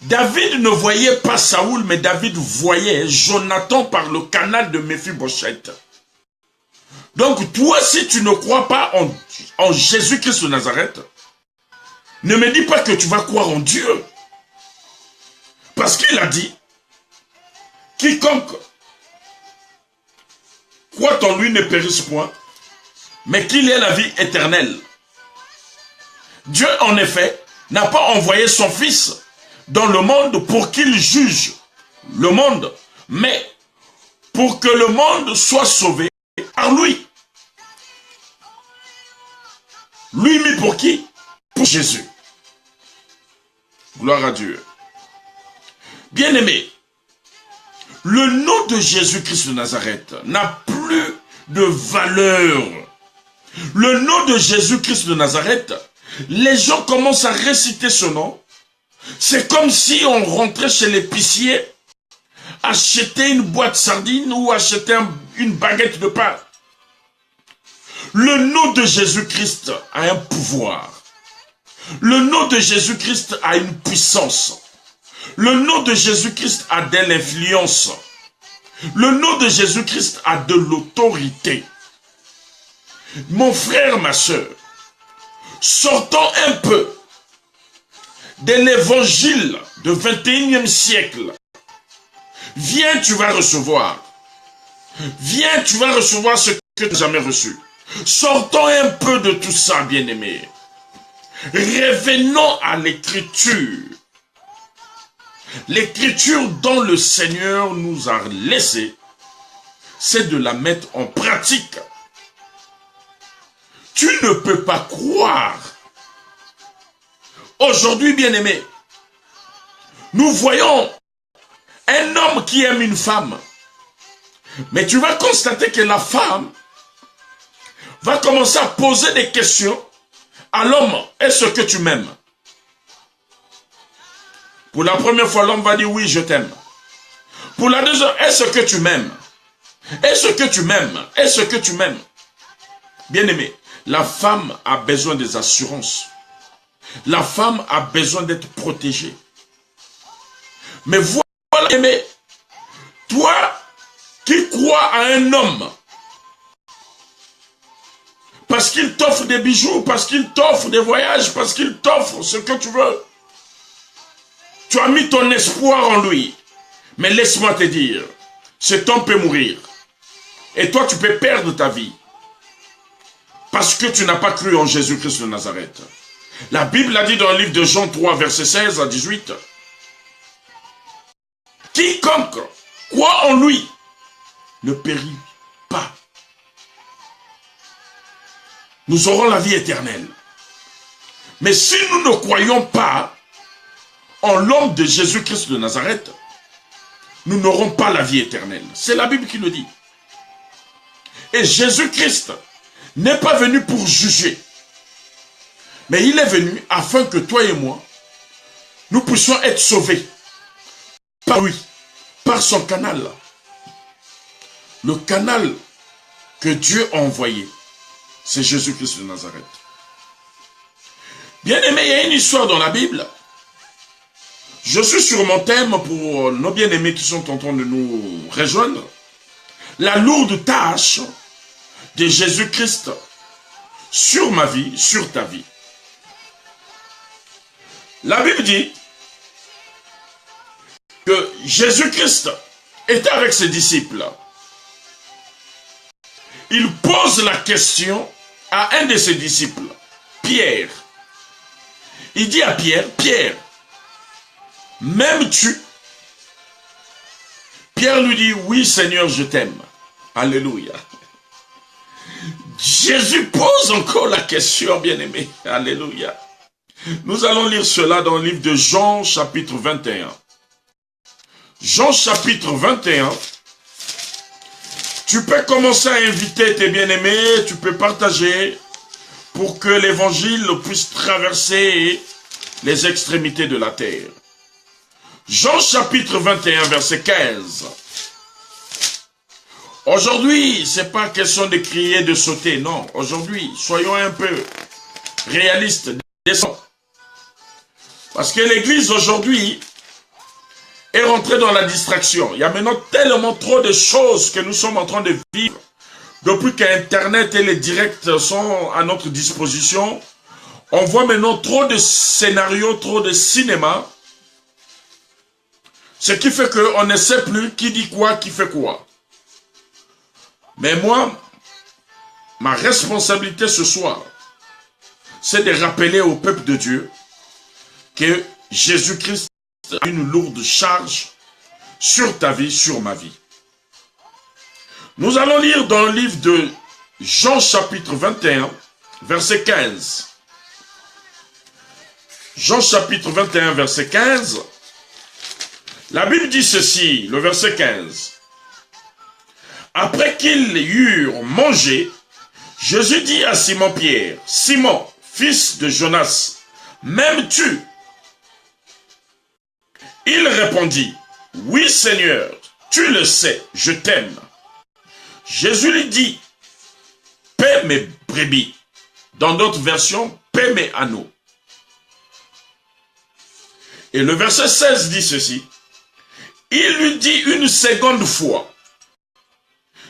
David ne voyait pas Saoul, mais David voyait Jonathan par le canal de Méphibosheth. Donc toi, si tu ne crois pas en Jésus-Christ de Nazareth, ne me dis pas que tu vas croire en Dieu. Parce qu'il a dit, quiconque croit en lui ne périsse point, mais qu'il ait la vie éternelle. Dieu, en effet, n'a pas envoyé son Fils dans le monde pour qu'il juge le monde, mais pour que le monde soit sauvé par lui. Lui mis pour qui? Pour Jésus. Gloire à Dieu. Bien-aimé, le nom de Jésus-Christ de Nazareth n'a plus de valeur. Le nom de Jésus-Christ de Nazareth, les gens commencent à réciter ce nom. C'est comme si on rentrait chez l'épicier, acheter une boîte de sardines ou acheter une baguette de pain. Le nom de Jésus-Christ a un pouvoir. Le nom de Jésus-Christ a une puissance. Le nom de Jésus-Christ a de l'influence. Le nom de Jésus-Christ a de l'autorité. Mon frère, ma soeur, sortons un peu de l'évangile du 21e siècle. Viens, tu vas recevoir. Viens, tu vas recevoir ce que tu n'as jamais reçu. Sortons un peu de tout ça, bien-aimés. Revenons à l'écriture. L'écriture dont le Seigneur nous a laissé, c'est de la mettre en pratique. Tu ne peux pas croire. Aujourd'hui, bien-aimé, nous voyons un homme qui aime une femme. Mais tu vas constater que la femme va commencer à poser des questions à l'homme. Est-ce que tu m'aimes? Pour la première fois, l'homme va dire oui, je t'aime. Pour la deuxième, est-ce que tu m'aimes? Est-ce que tu m'aimes? Est-ce que tu m'aimes? Bien-aimé, la femme a besoin des assurances. La femme a besoin d'être protégée. Mais voilà, aimé, toi qui crois à un homme, parce qu'il t'offre des bijoux, parce qu'il t'offre des voyages, parce qu'il t'offre ce que tu veux, tu as mis ton espoir en lui. Mais laisse-moi te dire, cet homme peut mourir. Et toi, tu peux perdre ta vie. Parce que tu n'as pas cru en Jésus-Christ de Nazareth. La Bible a dit dans le livre de Jean 3, verset 16 à 18. Quiconque croit en lui ne périt pas. Nous aurons la vie éternelle. Mais si nous ne croyons pas en l'homme de Jésus-Christ de Nazareth, nous n'aurons pas la vie éternelle. C'est la Bible qui le dit. Et Jésus-Christ n'est pas venu pour juger. Mais il est venu afin que toi et moi, nous puissions être sauvés. Par lui, par son canal. Le canal que Dieu a envoyé, c'est Jésus-Christ de Nazareth. Bien aimé, il y a une histoire dans la Bible. Je suis sur mon thème pour nos bien-aimés qui sont en train de nous rejoindre. La lourde tâche de Jésus-Christ sur ma vie, sur ta vie. La Bible dit que Jésus-Christ était avec ses disciples. Il pose la question à un de ses disciples, Pierre. Il dit à Pierre, Pierre, m'aimes-tu? Pierre lui dit, oui Seigneur, je t'aime. Alléluia. Jésus pose encore la question, bien-aimé. Alléluia. Nous allons lire cela dans le livre de Jean, chapitre 21. Jean, chapitre 21. Tu peux commencer à inviter tes bien-aimés, tu peux partager pour que l'évangile puisse traverser les extrémités de la terre. Jean, chapitre 21, verset 15. Aujourd'hui, c'est pas question de crier, de sauter, non. Aujourd'hui, soyons un peu réalistes, descendons. Parce que l'église aujourd'hui est rentrée dans la distraction. Il y a maintenant tellement trop de choses que nous sommes en train de vivre. Depuis qu'Internet et les directs sont à notre disposition, on voit maintenant trop de scénarios, trop de cinéma. Ce qui fait qu'on ne sait plus qui dit quoi, qui fait quoi. Mais moi, ma responsabilité ce soir, c'est de rappeler au peuple de Dieu que Jésus-Christ a une lourde charge sur ta vie, sur ma vie. Nous allons lire dans le livre de Jean chapitre 21, verset 15. Jean chapitre 21, verset 15. La Bible dit ceci, le verset 15. Après qu'ils eurent mangé, Jésus dit à Simon-Pierre, Simon, fils de Jonas, m'aimes-tu? Il répondit, oui Seigneur, tu le sais, je t'aime. Jésus lui dit, paie mes brebis. Dans d'autres versions, paie mes anneaux. Et le verset 16 dit ceci, il lui dit une seconde fois,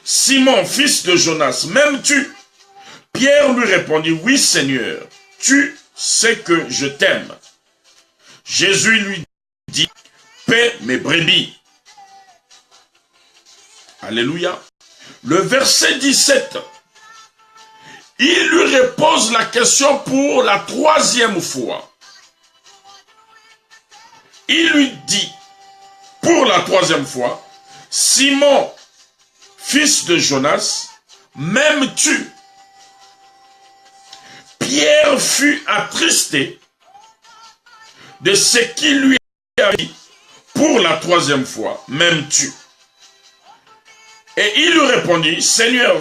Simon, fils de Jonas, m'aimes-tu? Pierre lui répondit, oui Seigneur, tu sais que je t'aime. Jésus lui dit, paie mes brebis. Alléluia. Le verset 17, il lui repose la question pour la troisième fois. Il lui dit, pour la troisième fois, Simon, fils de Jonas, m'aimes-tu? Pierre fut attristé de ce qu'il lui a dit pour la troisième fois, m'aimes-tu? Et il lui répondit, Seigneur,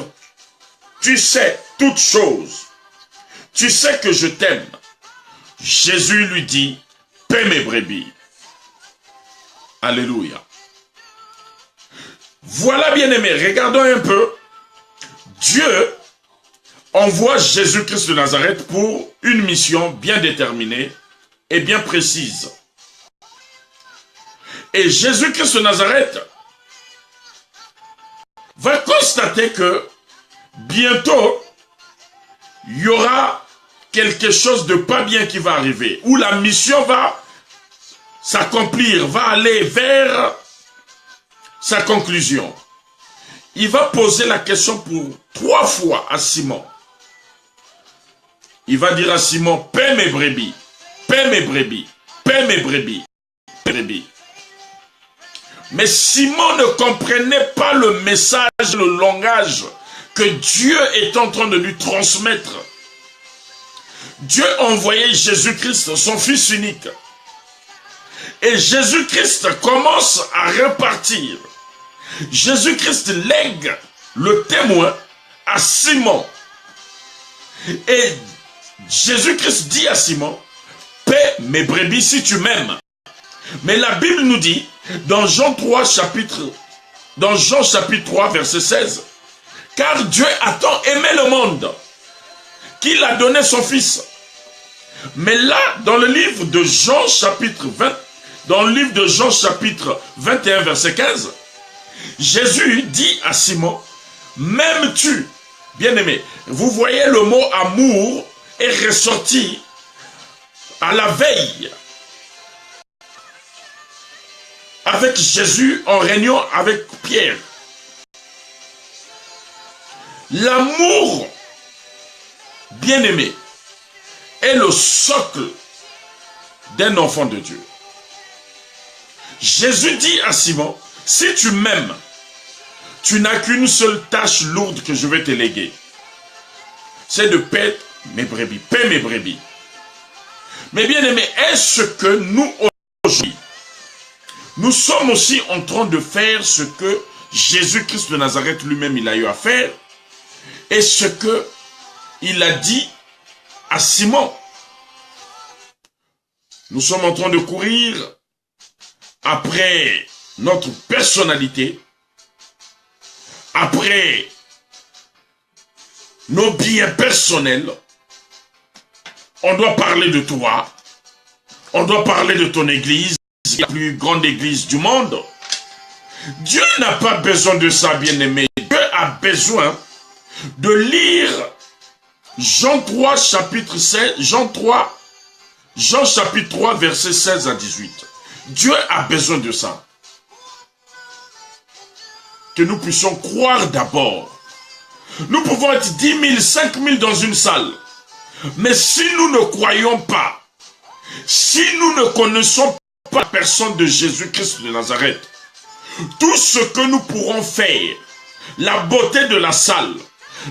tu sais toutes choses. Tu sais que je t'aime. Jésus lui dit, paie mes brebis. Alléluia. Voilà, bien-aimés, regardons un peu. Dieu envoie Jésus-Christ de Nazareth pour une mission bien déterminée et bien précise. Et Jésus-Christ de Nazareth va constater que bientôt, il y aura quelque chose de pas bien qui va arriver, où la mission va s'accomplir, va aller vers sa conclusion. Il va poser la question pour 3 fois à Simon. Il va dire à Simon, paie mes brebis, paie mes brebis, paie mes brebis, brebis. Mais Simon ne comprenait pas le message, le langage que Dieu est en train de lui transmettre. Dieu a envoyé Jésus-Christ, son Fils unique. Et Jésus-Christ commence à repartir. Jésus-Christ lègue le témoin à Simon. Et Jésus-Christ dit à Simon, paie mes brebis si tu m'aimes. Mais la Bible nous dit, dans Jean chapitre 3, verset 16, car Dieu a tant aimé le monde qu'il a donné son Fils. Mais là, dans le livre de Jean chapitre 21, verset 15, Jésus dit à Simon, m'aimes-tu, bien-aimé? Vous voyez, le mot amour est ressorti à la veille avec Jésus en réunion avec Pierre. L'amour, bien-aimé, est le socle d'un enfant de Dieu. Jésus dit à Simon, si tu m'aimes, tu n'as qu'une seule tâche lourde que je vais te léguer. C'est de paître mes brebis, paie mes brebis. Mais bien aimé, est-ce que nous aujourd'hui, nous sommes aussi en train de faire ce que Jésus-Christ de Nazareth lui-même il a eu à faire et ce que il a dit à Simon? Nous sommes en train de courir après notre personnalité, après nos biens personnels. On doit parler de toi, on doit parler de ton église, la plus grande église du monde. Dieu n'a pas besoin de ça, bien-aimé. Dieu a besoin de lire Jean 3, chapitre 16, Jean chapitre 3, versets 16 à 18. Dieu a besoin de ça. Que nous puissions croire d'abord. Nous pouvons être 10 000, 5 000 dans une salle. Mais si nous ne croyons pas, si nous ne connaissons pas la personne de Jésus-Christ de Nazareth, tout ce que nous pourrons faire, la beauté de la salle,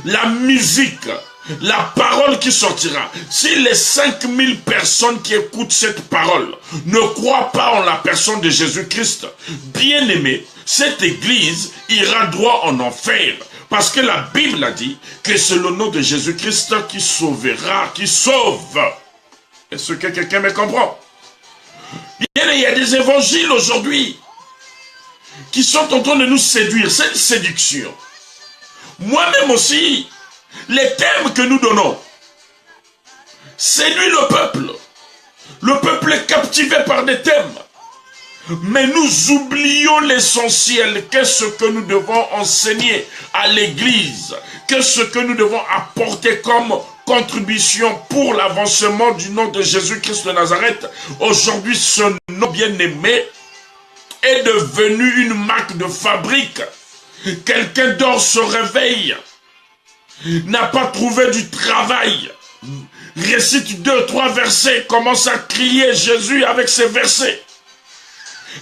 la musique, la parole qui sortira, si les 5000 personnes qui écoutent cette parole ne croient pas en la personne de Jésus-Christ, bien aimé, cette église ira droit en enfer. Parce que la Bible a dit que c'est le nom de Jésus-Christ qui sauvera, qui sauve. Est-ce que quelqu'un me comprend? Bien, il y a des évangiles aujourd'hui qui sont en train de nous séduire. C'est une séduction. Moi-même aussi, les thèmes que nous donnons séduisent le peuple. Le peuple est captivé par des thèmes. Mais nous oublions l'essentiel. Qu'est-ce que nous devons enseigner à l'église? Qu'est-ce que nous devons apporter comme contribution pour l'avancement du nom de Jésus-Christ de Nazareth? Aujourd'hui, ce nom bien-aimé est devenu une marque de fabrique. Quelqu'un dort, se réveille, n'a pas trouvé du travail, récite 2, 3 versets, commence à crier Jésus avec ces versets.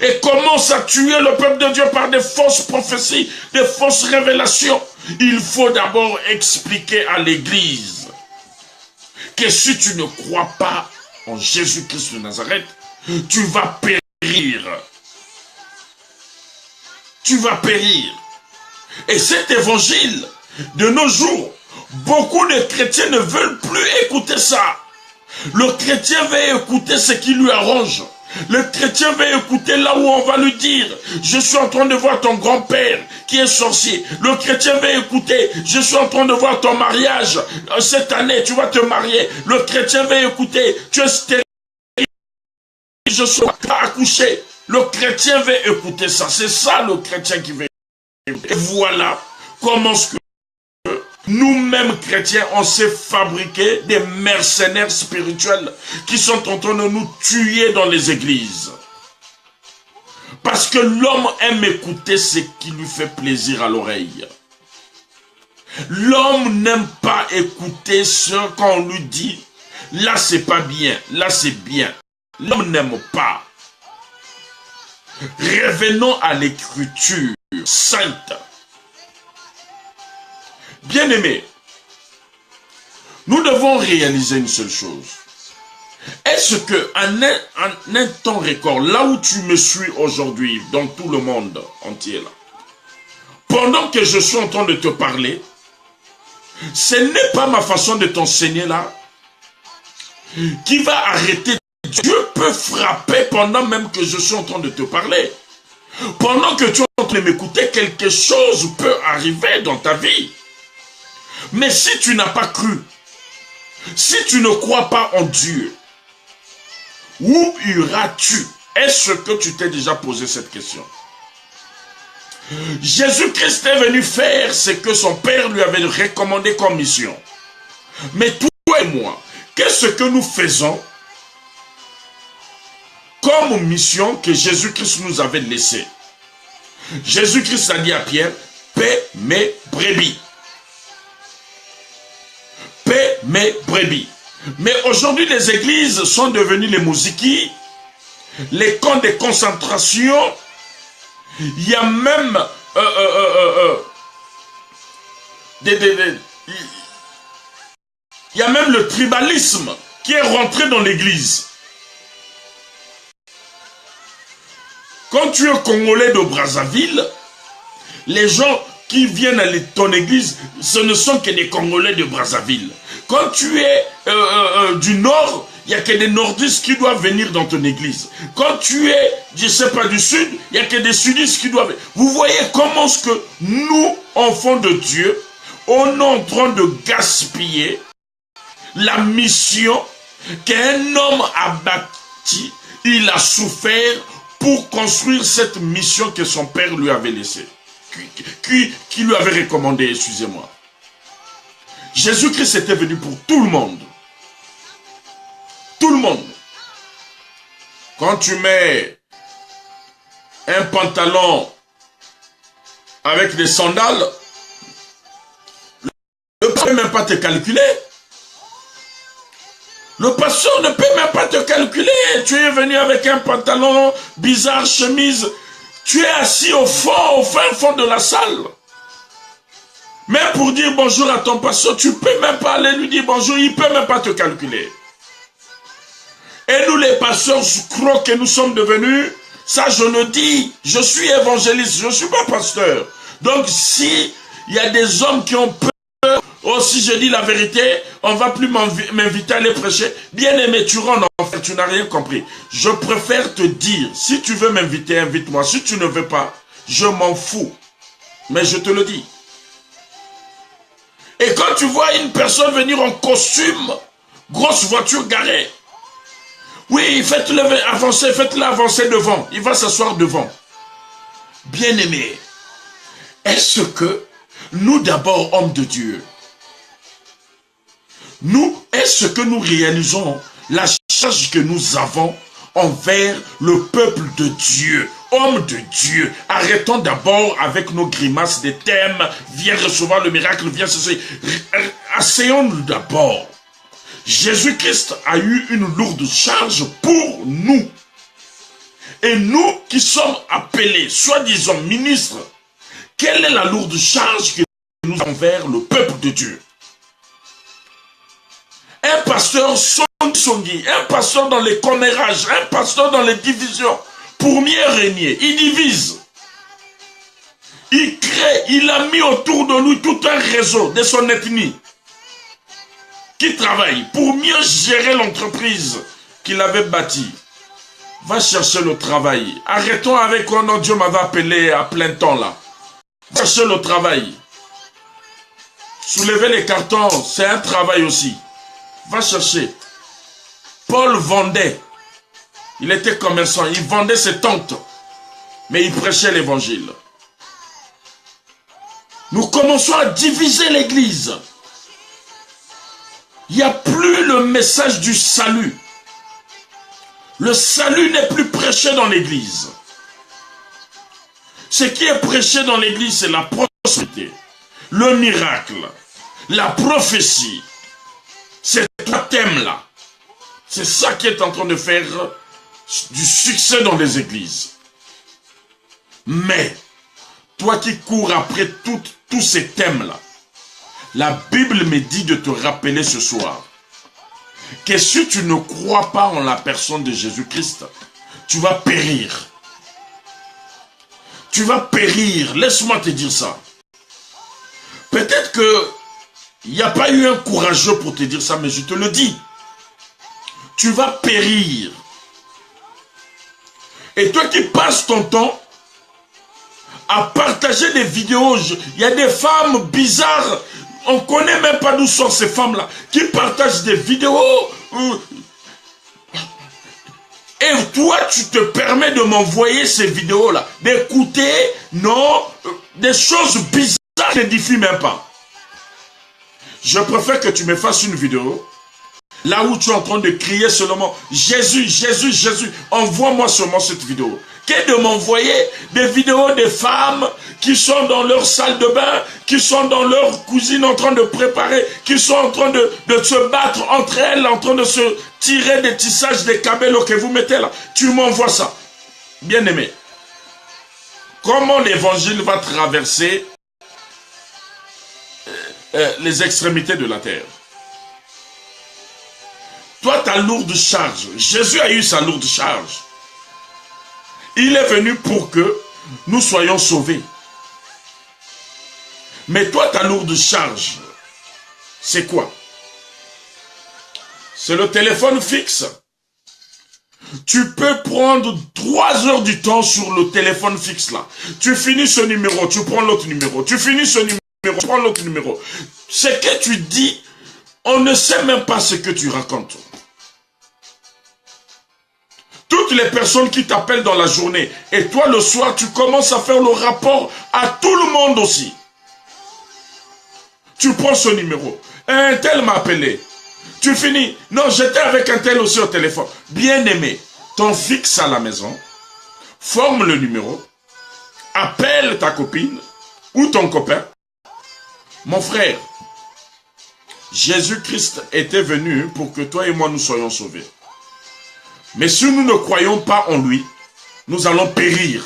Et commence à tuer le peuple de Dieu par des fausses prophéties, des fausses révélations. Il faut d'abord expliquer à l'église que si tu ne crois pas en Jésus-Christ de Nazareth, tu vas périr. tu vas périr. Et cet évangile, de nos jours, beaucoup de chrétiens ne veulent plus écouter ça. Le chrétien veut écouter ce qui lui arrange. Le chrétien veut écouter là où on va lui dire, je suis en train de voir ton grand-père qui est sorcier. Le chrétien veut écouter, je suis en train de voir ton mariage. Cette année, tu vas te marier. Le chrétien veut écouter, tu es stérile, je suis accouché. Le chrétien veut écouter ça. C'est ça le chrétien qui veut écouter. Et voilà comment ce que nous-mêmes chrétiens, on s'est fabriqué des mercenaires spirituels qui sont en train de nous tuer dans les églises. Parce que l'homme aime écouter ce qui lui fait plaisir à l'oreille. L'homme n'aime pas écouter ce qu'on lui dit. Là, c'est pas bien. Là, c'est bien. L'homme n'aime pas. Revenons à l'écriture sainte. Bien-aimés, nous devons réaliser une seule chose. Est-ce que en un temps record, là où tu me suis aujourd'hui, dans tout le monde entier, là, pendant que je suis en train de te parler, ce n'est pas ma façon de t'enseigner là qui va arrêter. Dieu peut frapper pendant même que je suis en train de te parler. Pendant que tu es en train de m'écouter, quelque chose peut arriver dans ta vie. Mais si tu n'as pas cru, si tu ne crois pas en Dieu, où iras-tu? Est-ce que tu t'es déjà posé cette question? Jésus-Christ est venu faire ce que son Père lui avait recommandé comme mission. Mais toi et moi, qu'est-ce que nous faisons comme mission que Jésus-Christ nous avait laissée? Jésus-Christ a dit à Pierre, paie mes brebis. Paie mes brebis. Mais aujourd'hui, les églises sont devenues les mousiquis, les camps de concentration. Il y a même il y a même le tribalisme qui est rentré dans l'église. Quand tu es Congolais de Brazzaville, les gens qui viennent à ton église, ce ne sont que des Congolais de Brazzaville. Quand tu es du Nord, il n'y a que des Nordistes qui doivent venir dans ton église. Quand tu es, je ne sais pas, du Sud, il n'y a que des Sudistes qui doivent venir. Vous voyez comment ce que nous, enfants de Dieu, on est en train de gaspiller la mission qu'un homme a bâtie, il a souffert pour construire cette mission que son père lui avait laissée. Qui lui avait recommandé, excusez-moi. Jésus-Christ était venu pour tout le monde. Tout le monde. Quand tu mets un pantalon avec des sandales, le pasteur ne peut même pas te calculer. Le pasteur ne peut même pas te calculer. Tu es venu avec un pantalon bizarre, chemise. Tu es assis au fin fond de la salle. Même pour dire bonjour à ton pasteur, tu ne peux même pas aller lui dire bonjour, il ne peut même pas te calculer. Et nous les pasteurs crocs que nous sommes devenus, ça je le dis, je suis évangéliste, je ne suis pas pasteur. Donc si il y a des hommes qui ont peur, oh si je dis la vérité, on ne va plus m'inviter à aller prêcher. Bien aimé, tu rentres en enfer, tu n'as rien compris. Je préfère te dire, si tu veux m'inviter, invite-moi. Si tu ne veux pas, je m'en fous. Mais je te le dis. Et quand tu vois une personne venir en costume, grosse voiture garée, oui, faites-le avancer devant. Il va s'asseoir devant. Bien-aimé, est-ce que nous d'abord, hommes de Dieu, est-ce que nous réalisons la charge que nous avons envers le peuple de Dieu, hommes de Dieu? Arrêtons d'abord avec nos grimaces des thèmes, viens recevoir le miracle, viens ceci. Asseyons-nous d'abord. Jésus-Christ a eu une lourde charge pour nous. Et nous qui sommes appelés, soi-disant ministres, quelle est la lourde charge que nous avons envers le peuple de Dieu? Un pasteur songi, un pasteur dans les commérages, un pasteur dans les divisions, pour mieux régner, il divise. il a mis autour de lui tout un réseau de son ethnie qui travaille pour mieux gérer l'entreprise qu'il avait bâtie. Va chercher le travail. Arrêtons avec oh non, Dieu m'avait appelé à plein temps là. Va chercher le travail. Soulever les cartons, c'est un travail aussi. Va chercher. Paul vendait. Il était commerçant. Il vendait ses tentes. Mais il prêchait l'évangile. Nous commençons à diviser l'église. Il n'y a plus le message du salut. Le salut n'est plus prêché dans l'église. Ce qui est prêché dans l'église, c'est la prospérité, le miracle, la prophétie. Ces trois thèmes-là. C'est ça qui est en train de faire du succès dans les églises. Mais, toi qui cours après tous ces thèmes-là, la Bible me dit de te rappeler ce soir que si tu ne crois pas en la personne de Jésus-Christ, tu vas périr. Tu vas périr. Laisse-moi te dire ça. Peut-être qu'il n'y a pas eu un courageux pour te dire ça, mais je te le dis. Tu vas périr. Et toi qui passes ton temps à partager des vidéos, il y a des femmes bizarres, on ne connaît même pas d'où sont ces femmes-là, qui partagent des vidéos. Et toi, tu te permets de m'envoyer ces vidéos-là, d'écouter, non, des choses bizarres qui n'édifient même pas. Je préfère que tu me fasses une vidéo, là où tu es en train de crier seulement, Jésus, Jésus, Jésus, envoie-moi seulement cette vidéo. Que de m'envoyer des vidéos de femmes qui sont dans leur salle de bain, qui sont dans leur cuisine en train de préparer, qui sont en train de se battre entre elles, en train de se tirer des tissages, des cabellos que vous mettez là. Tu m'envoies ça. Bien-aimé, comment l'évangile va traverser les extrémités de la terre? Toi, ta lourde charge. Jésus a eu sa lourde charge. Il est venu pour que nous soyons sauvés. Mais toi, ta lourde charge, c'est quoi? C'est le téléphone fixe. Tu peux prendre 3 heures du temps sur le téléphone fixe là. Tu finis ce numéro, tu prends l'autre numéro. Tu finis ce numéro, tu prends l'autre numéro. Ce que tu dis, on ne sait même pas ce que tu racontes. Toutes les personnes qui t'appellent dans la journée, et toi le soir, tu commences à faire le rapport à tout le monde aussi. Tu prends ce numéro. Un tel m'a appelé. Tu finis. Non, j'étais avec un tel aussi au téléphone. Bien aimé, ton fixe à la maison, forme le numéro, appelle ta copine ou ton copain. Mon frère, Jésus-Christ était venu pour que toi et moi nous soyons sauvés. Mais si nous ne croyons pas en lui, nous allons périr.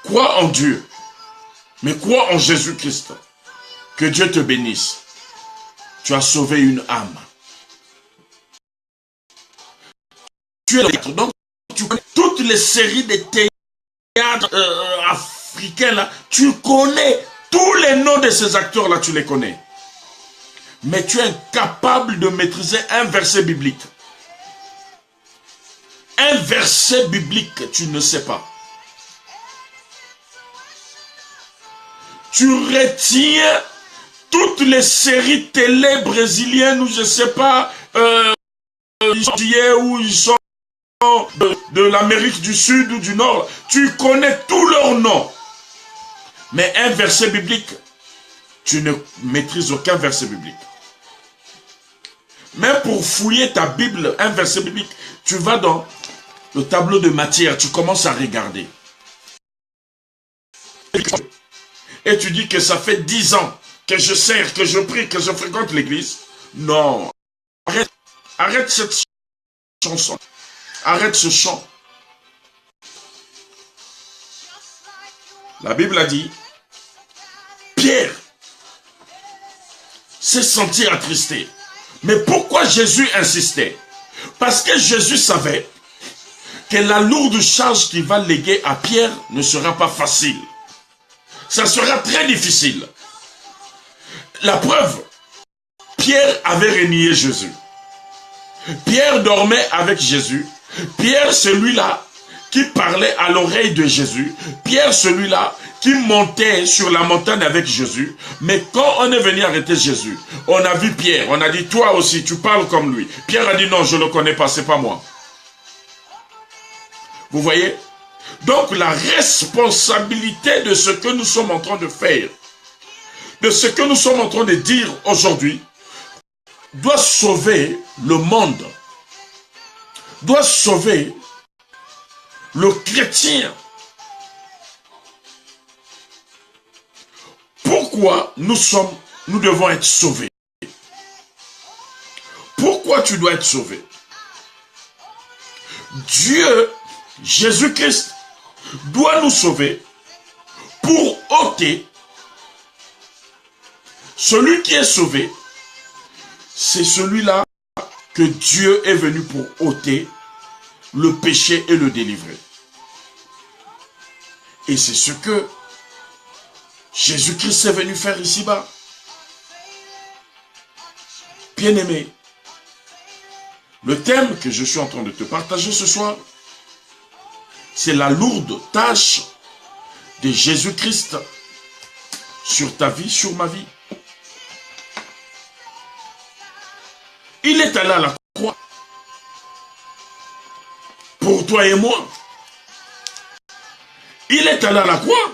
Crois en Dieu, mais crois en Jésus-Christ. Que Dieu te bénisse. Tu as sauvé une âme. Tu es donc tu connais toutes les séries de théâtres africains là. Tu connais tous les noms de ces acteurs là, tu les connais. Mais tu es incapable de maîtriser un verset biblique. Un verset biblique, tu ne sais pas. Tu retiens toutes les séries télé brésiliennes ou je ne sais pas, où ils sont de l'Amérique du Sud ou du Nord. Tu connais tous leurs noms. Mais un verset biblique, tu ne maîtrises aucun verset biblique. Même pour fouiller ta Bible, un verset biblique, tu vas dans le tableau de matière, tu commences à regarder. Et tu dis que ça fait 10 ans que je sers, que je prie, que je fréquente l'église. Non. Arrête cette chanson. Arrête ce chant. La Bible a dit, Pierre s'est senti attristé. Mais pourquoi Jésus insistait? Parce que Jésus savait que la lourde charge qu'il va léguer à Pierre ne sera pas facile. Ça sera très difficile. La preuve, Pierre avait renié Jésus. Pierre dormait avec Jésus. Pierre, celui-là qui parlait à l'oreille de Jésus. Pierre, celui-là qui montait sur la montagne avec Jésus. Mais quand on est venu arrêter Jésus, on a vu Pierre. On a dit, toi aussi, tu parles comme lui. Pierre a dit, non, je ne le connais pas, c'est pas moi. Vous voyez? Donc la responsabilité de ce que nous sommes en train de faire, de ce que nous sommes en train de dire aujourd'hui, doit sauver le monde, doit sauver le chrétien. Pourquoi nous devons être sauvés? Pourquoi tu dois être sauvé? Dieu, Jésus-Christ, doit nous sauver pour ôter. Celui qui est sauvé, c'est celui-là que Dieu est venu pour ôter le péché et le délivrer. Et c'est ce que Jésus-Christ est venu faire ici-bas. Bien-aimé, le thème que je suis en train de te partager ce soir, c'est la lourde tâche de Jésus-Christ sur ta vie, sur ma vie. Il est allé à la croix pour toi et moi. Il est allé à la croix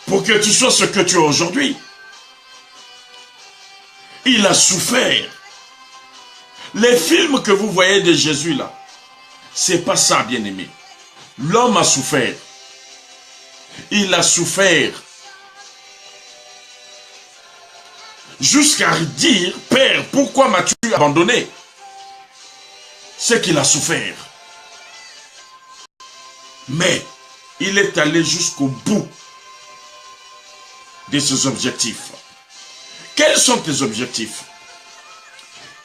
pour que tu sois ce que tu es aujourd'hui. Il a souffert. Les films que vous voyez de Jésus là, c'est pas ça, bien-aimé. L'homme a souffert. Il a souffert. Jusqu'à dire, Père, pourquoi m'as-tu abandonné? C'est qu'il a souffert. Mais il est allé jusqu'au bout de ses objectifs. Quels sont tes objectifs?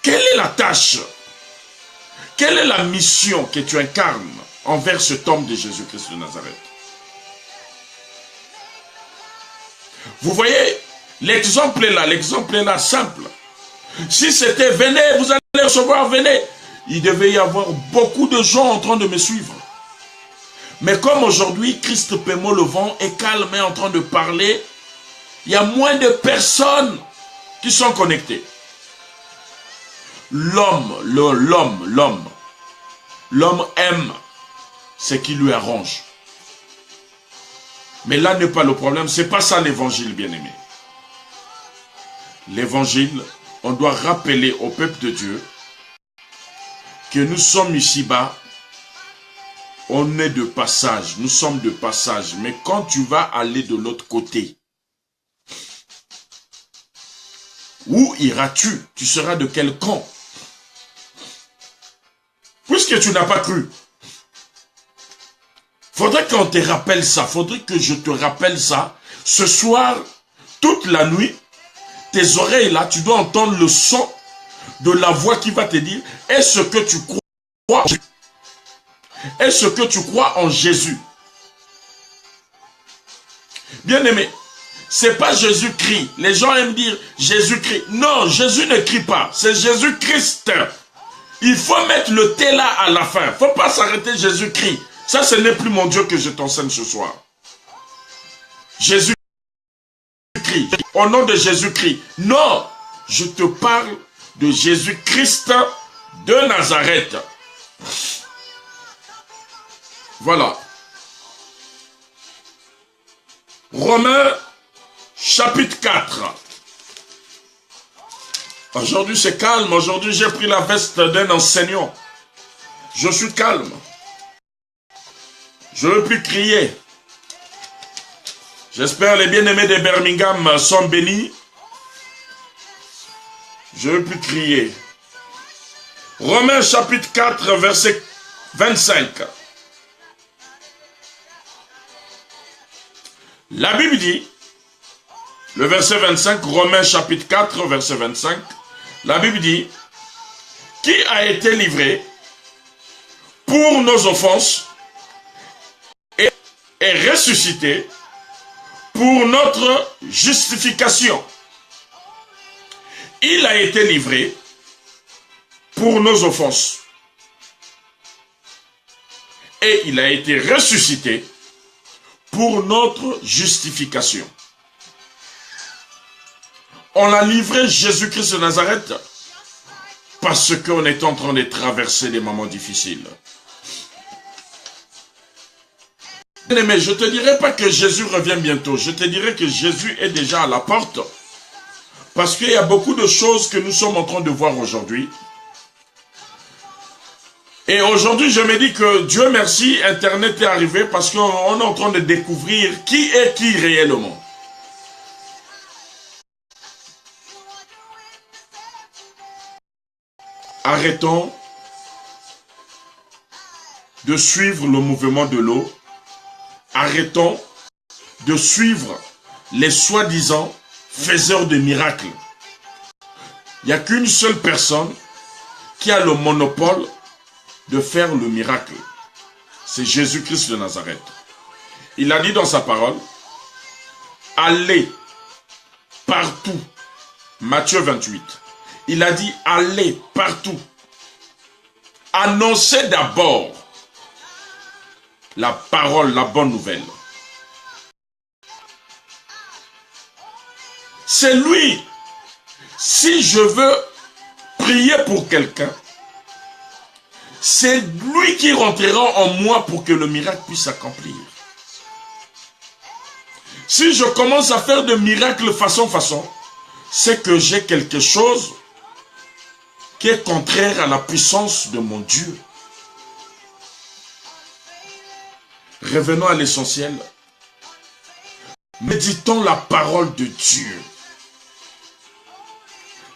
Quelle est la tâche? Quelle est la mission que tu incarnes envers cet homme de Jésus-Christ de Nazareth? Vous voyez, l'exemple est là simple. Si c'était venez, vous allez recevoir, venez. Il devait y avoir beaucoup de gens en train de me suivre. Mais comme aujourd'hui, Christ Pémo le vent est calme et en train de parler, il y a moins de personnes qui sont connectées. L'homme aime ce qui lui arrange. Mais là n'est pas le problème, c'est pas ça l'évangile, bien-aimé. L'évangile, on doit rappeler au peuple de Dieu que nous sommes ici-bas, on est de passage, nous sommes de passage. Mais quand tu vas aller de l'autre côté, où iras-tu? Tu seras de quel camp? Puisque tu n'as pas cru. Faudrait qu'on te rappelle ça, faudrait que je te rappelle ça. Ce soir, toute la nuit, tes oreilles là, tu dois entendre le son de la voix qui va te dire, est-ce que tu crois? Est-ce que tu crois en Jésus? Bien-aimé, c'est pas Jésus crie. Les gens aiment dire Jésus crie. Non, Jésus ne crie pas. C'est Jésus-Christ. Il faut mettre le T là à la fin. Il ne faut pas s'arrêter Jésus crie. Ça, ce n'est plus mon Dieu que je t'enseigne ce soir. Jésus crie. Au nom de Jésus-Christ. Non, je te parle de Jésus-Christ de Nazareth. Voilà. Romains chapitre 4. Aujourd'hui c'est calme. Aujourd'hui j'ai pris la veste d'un enseignant. Je suis calme. Je ne veux plus crier. J'espère les bien-aimés de Birmingham sont bénis. Je ne veux plus crier. Romains chapitre 4 verset 25. La Bible dit, le verset 25, Romains chapitre 4, verset 25, la Bible dit, qui a été livré pour nos offenses et est ressuscité pour notre justification. Il a été livré pour nos offenses. Et il a été ressuscité pour notre justification. On a livré Jésus-Christ de Nazareth parce qu'on est en train de traverser des moments difficiles. Mais je ne te dirai pas que Jésus revient bientôt. Je te dirai que Jésus est déjà à la porte. Parce qu'il y a beaucoup de choses que nous sommes en train de voir aujourd'hui. Et aujourd'hui, je me dis que Dieu merci, Internet est arrivé parce qu'on est en train de découvrir qui est qui réellement. Arrêtons de suivre le mouvement de l'eau. Arrêtons de suivre les soi-disant faiseurs de miracles. Il n'y a qu'une seule personne qui a le monopole de faire le miracle. C'est Jésus-Christ de Nazareth. Il a dit dans sa parole, allez partout. Matthieu 28. Il a dit, allez partout. Annoncez d'abord la parole, la bonne nouvelle. C'est lui. Si je veux prier pour quelqu'un, c'est lui qui rentrera en moi pour que le miracle puisse s'accomplir. Si je commence à faire des miracles façon, c'est que j'ai quelque chose qui est contraire à la puissance de mon Dieu. Revenons à l'essentiel. Méditons la parole de Dieu.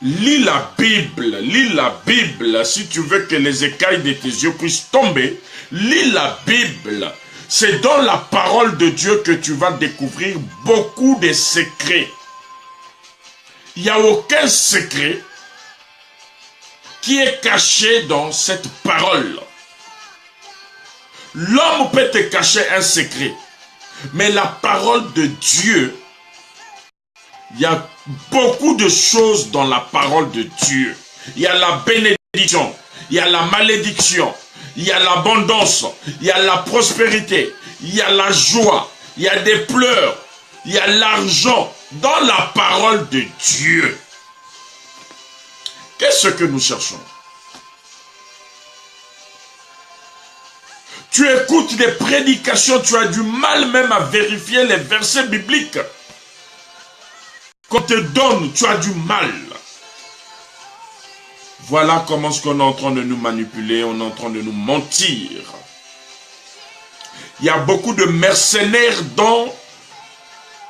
Lis la Bible si tu veux que les écailles de tes yeux puissent tomber. Lis la Bible. C'est dans la parole de Dieu que tu vas découvrir beaucoup de secrets. Il n'y a aucun secret qui est caché dans cette parole. L'homme peut te cacher un secret, mais la parole de Dieu, il y a beaucoup de choses dans la parole de Dieu. Il y a la bénédiction, il y a la malédiction, il y a l'abondance, il y a la prospérité, il y a la joie, il y a des pleurs, il y a l'argent dans la parole de Dieu. Qu'est-ce que nous cherchons? Tu écoutes des prédications, tu as du mal même à vérifier les versets bibliques. Qu'on te donne, tu as du mal. Voilà comment ce qu'on est en train de nous manipuler, on est en train de nous mentir. Il y a beaucoup de mercenaires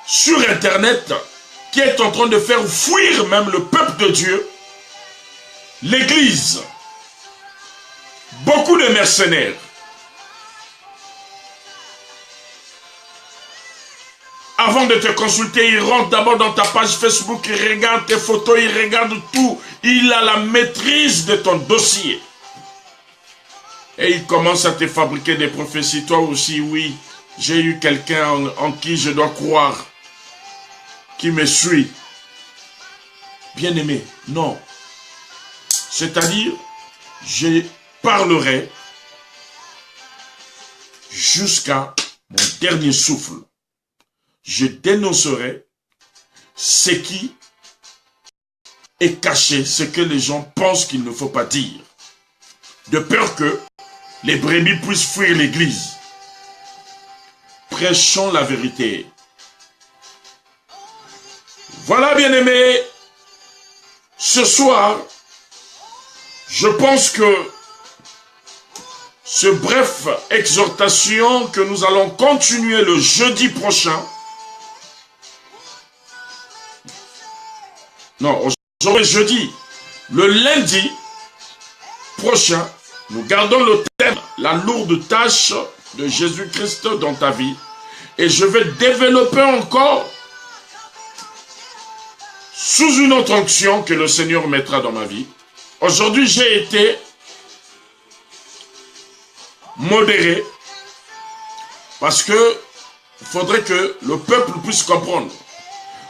sur Internet qui est en train de faire fuir même le peuple de Dieu, l'Église. Beaucoup de mercenaires. Avant de te consulter, il rentre d'abord dans ta page Facebook, il regarde tes photos, il regarde tout. Il a la maîtrise de ton dossier. Et il commence à te fabriquer des prophéties. Toi aussi, oui, j'ai eu quelqu'un en qui je dois croire, qui me suit. Bien-aimé, non. C'est-à-dire, je parlerai jusqu'à mon dernier souffle. Je dénoncerai ce qui est caché, ce que les gens pensent qu'il ne faut pas dire. De peur que les brebis puissent fuir l'église. Prêchons la vérité. Voilà, bien-aimés. Ce soir, je pense que ce bref exhortation que nous allons continuer le jeudi prochain. Non, aujourd'hui jeudi. Le lundi prochain, nous gardons le thème, la lourde tâche de Jésus-Christ dans ta vie. Et je vais développer encore sous une autre onction que le Seigneur mettra dans ma vie. Aujourd'hui, j'ai été modéré, parce que il faudrait que le peuple puisse comprendre.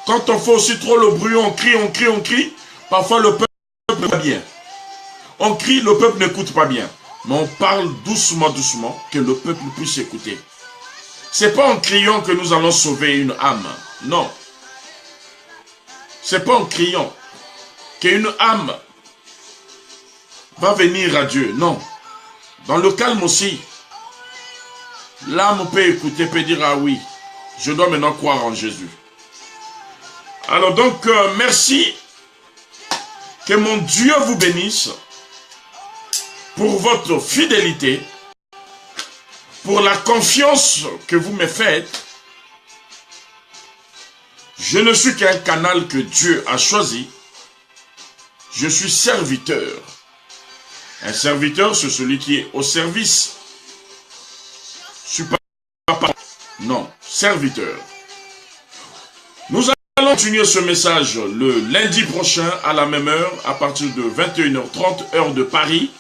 Quand on fait aussi trop le bruit, on crie, parfois le peuple n'est pas bien. On crie, le peuple n'écoute pas bien. Mais on parle doucement, que le peuple puisse écouter. C'est pas en criant que nous allons sauver une âme. Non. C'est pas en criant qu'une âme va venir à Dieu. Non. Dans le calme aussi, l'âme peut écouter, peut dire, ah oui, je dois maintenant croire en Jésus. Alors donc, merci. Que mon Dieu vous bénisse pour votre fidélité, pour la confiance que vous me faites. Je ne suis qu'un canal que Dieu a choisi. Je suis serviteur. Un serviteur, c'est celui qui est au service. Je ne suis pas... Non, serviteur. Nous allons continuer ce message le lundi prochain à la même heure, à partir de 21h30, heure de Paris.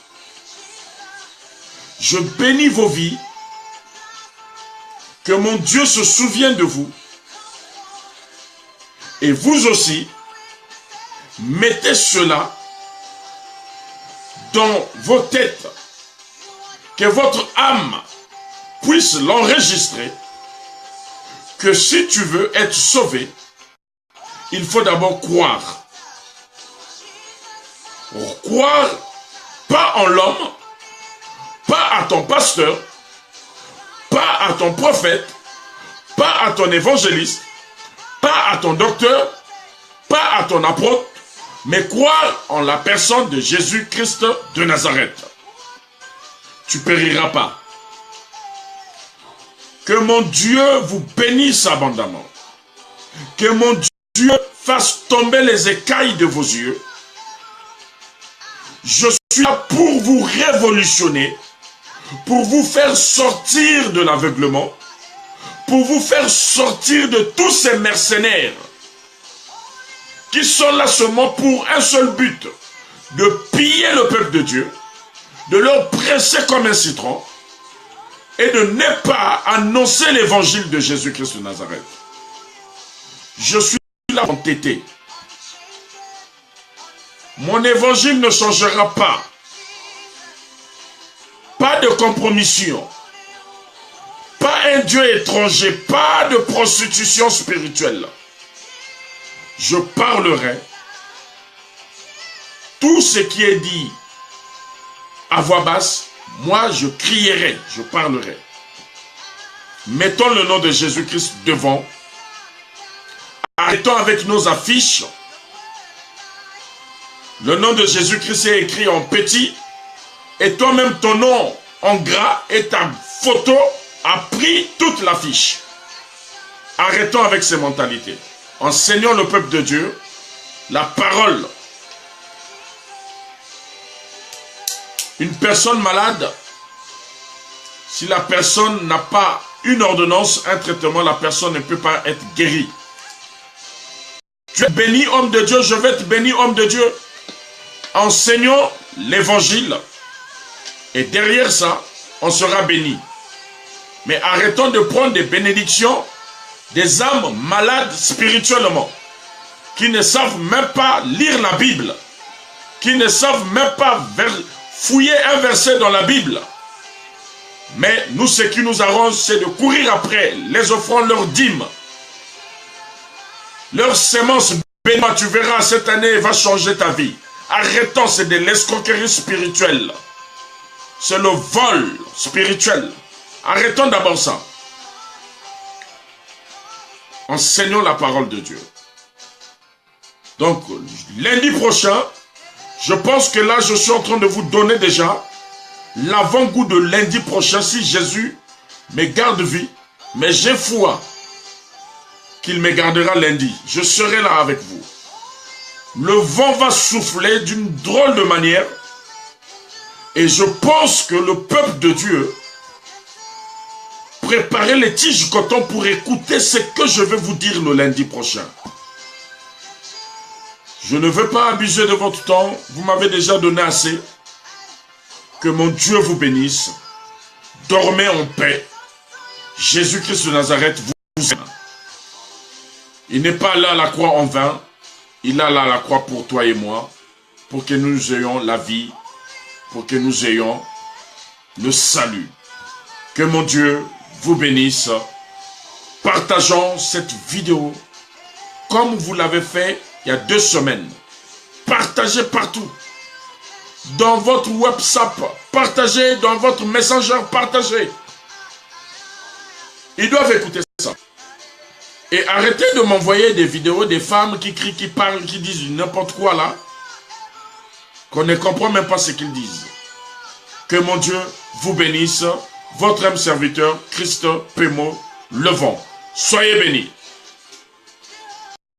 Je bénis vos vies. Que mon Dieu se souvienne de vous. Et vous aussi, mettez cela dans vos têtes. Que votre âme puisse l'enregistrer. Que si tu veux être sauvé, il faut d'abord croire. Croire pas en l'homme, pas à ton pasteur, pas à ton prophète, pas à ton évangéliste, pas à ton docteur, pas à ton apôtre, mais croire en la personne de Jésus-Christ de Nazareth. Tu périras pas. Que mon Dieu vous bénisse abondamment. Que mon Dieu fasse tomber les écailles de vos yeux. Je suis là pour vous révolutionner, pour vous faire sortir de l'aveuglement, pour vous faire sortir de tous ces mercenaires qui sont là seulement pour un seul but, de piller le peuple de Dieu, de leur presser comme un citron et de ne pas annoncer l'évangile de Jésus-Christ de Nazareth. Je suis là entêté. Mon évangile ne changera pas. Pas de compromission. Pas un Dieu étranger. Pas de prostitution spirituelle. Je parlerai. Tout ce qui est dit à voix basse, moi je crierai, je parlerai. Mettons le nom de Jésus-Christ devant. Arrêtons avec nos affiches. Le nom de Jésus-Christ est écrit en petit. Et toi-même ton nom en gras et ta photo a pris toute l'affiche. Arrêtons avec ces mentalités. Enseignons le peuple de Dieu la parole. Une personne malade, si la personne n'a pas une ordonnance, un traitement, la personne ne peut pas être guérie. Tu es béni, homme de Dieu, je vais te bénir, homme de Dieu. Enseignons l'évangile. Et derrière ça, on sera béni. Mais arrêtons de prendre des bénédictions des âmes malades spirituellement, qui ne savent même pas lire la Bible, qui ne savent même pas fouiller un verset dans la Bible. Mais nous, ce qui nous arrange, c'est de courir après les offrandes, leurs dîmes, leurs semences. Bénis-moi, tu verras, cette année va changer ta vie. Arrêtons, c'est de l'escroquerie spirituelle. C'est le vol spirituel. Arrêtons d'abord ça. Enseignons la parole de Dieu. Donc, lundi prochain, je pense que là, je suis en train de vous donner déjà l'avant-goût de lundi prochain, si Jésus me garde vie, mais j'ai foi qu'il me gardera lundi. Je serai là avec vous. Le vent va souffler d'une drôle de manière et je pense que le peuple de Dieu préparez les tiges coton pour écouter ce que je vais vous dire le lundi prochain. Je ne veux pas abuser de votre temps. Vous m'avez déjà donné assez. Que mon Dieu vous bénisse. Dormez en paix. Jésus-Christ de Nazareth vous aime. Il n'est pas là à la croix en vain. Il est là à la croix pour toi et moi, pour que nous ayons la vie, pour que nous ayons le salut. Que mon Dieu vous bénisse. Partageons cette vidéo comme vous l'avez fait il y a 2 semaines. Partagez partout. Dans votre WhatsApp, partagez. Dans votre Messenger, partagez. Ils doivent écouter ça. Et arrêtez de m'envoyer des vidéos des femmes qui crient, qui parlent, qui disent n'importe quoi là. Qu'on ne comprend même pas ce qu'ils disent. Que mon Dieu vous bénisse. Votre âme serviteur, Christ Pémo Levant. Soyez bénis.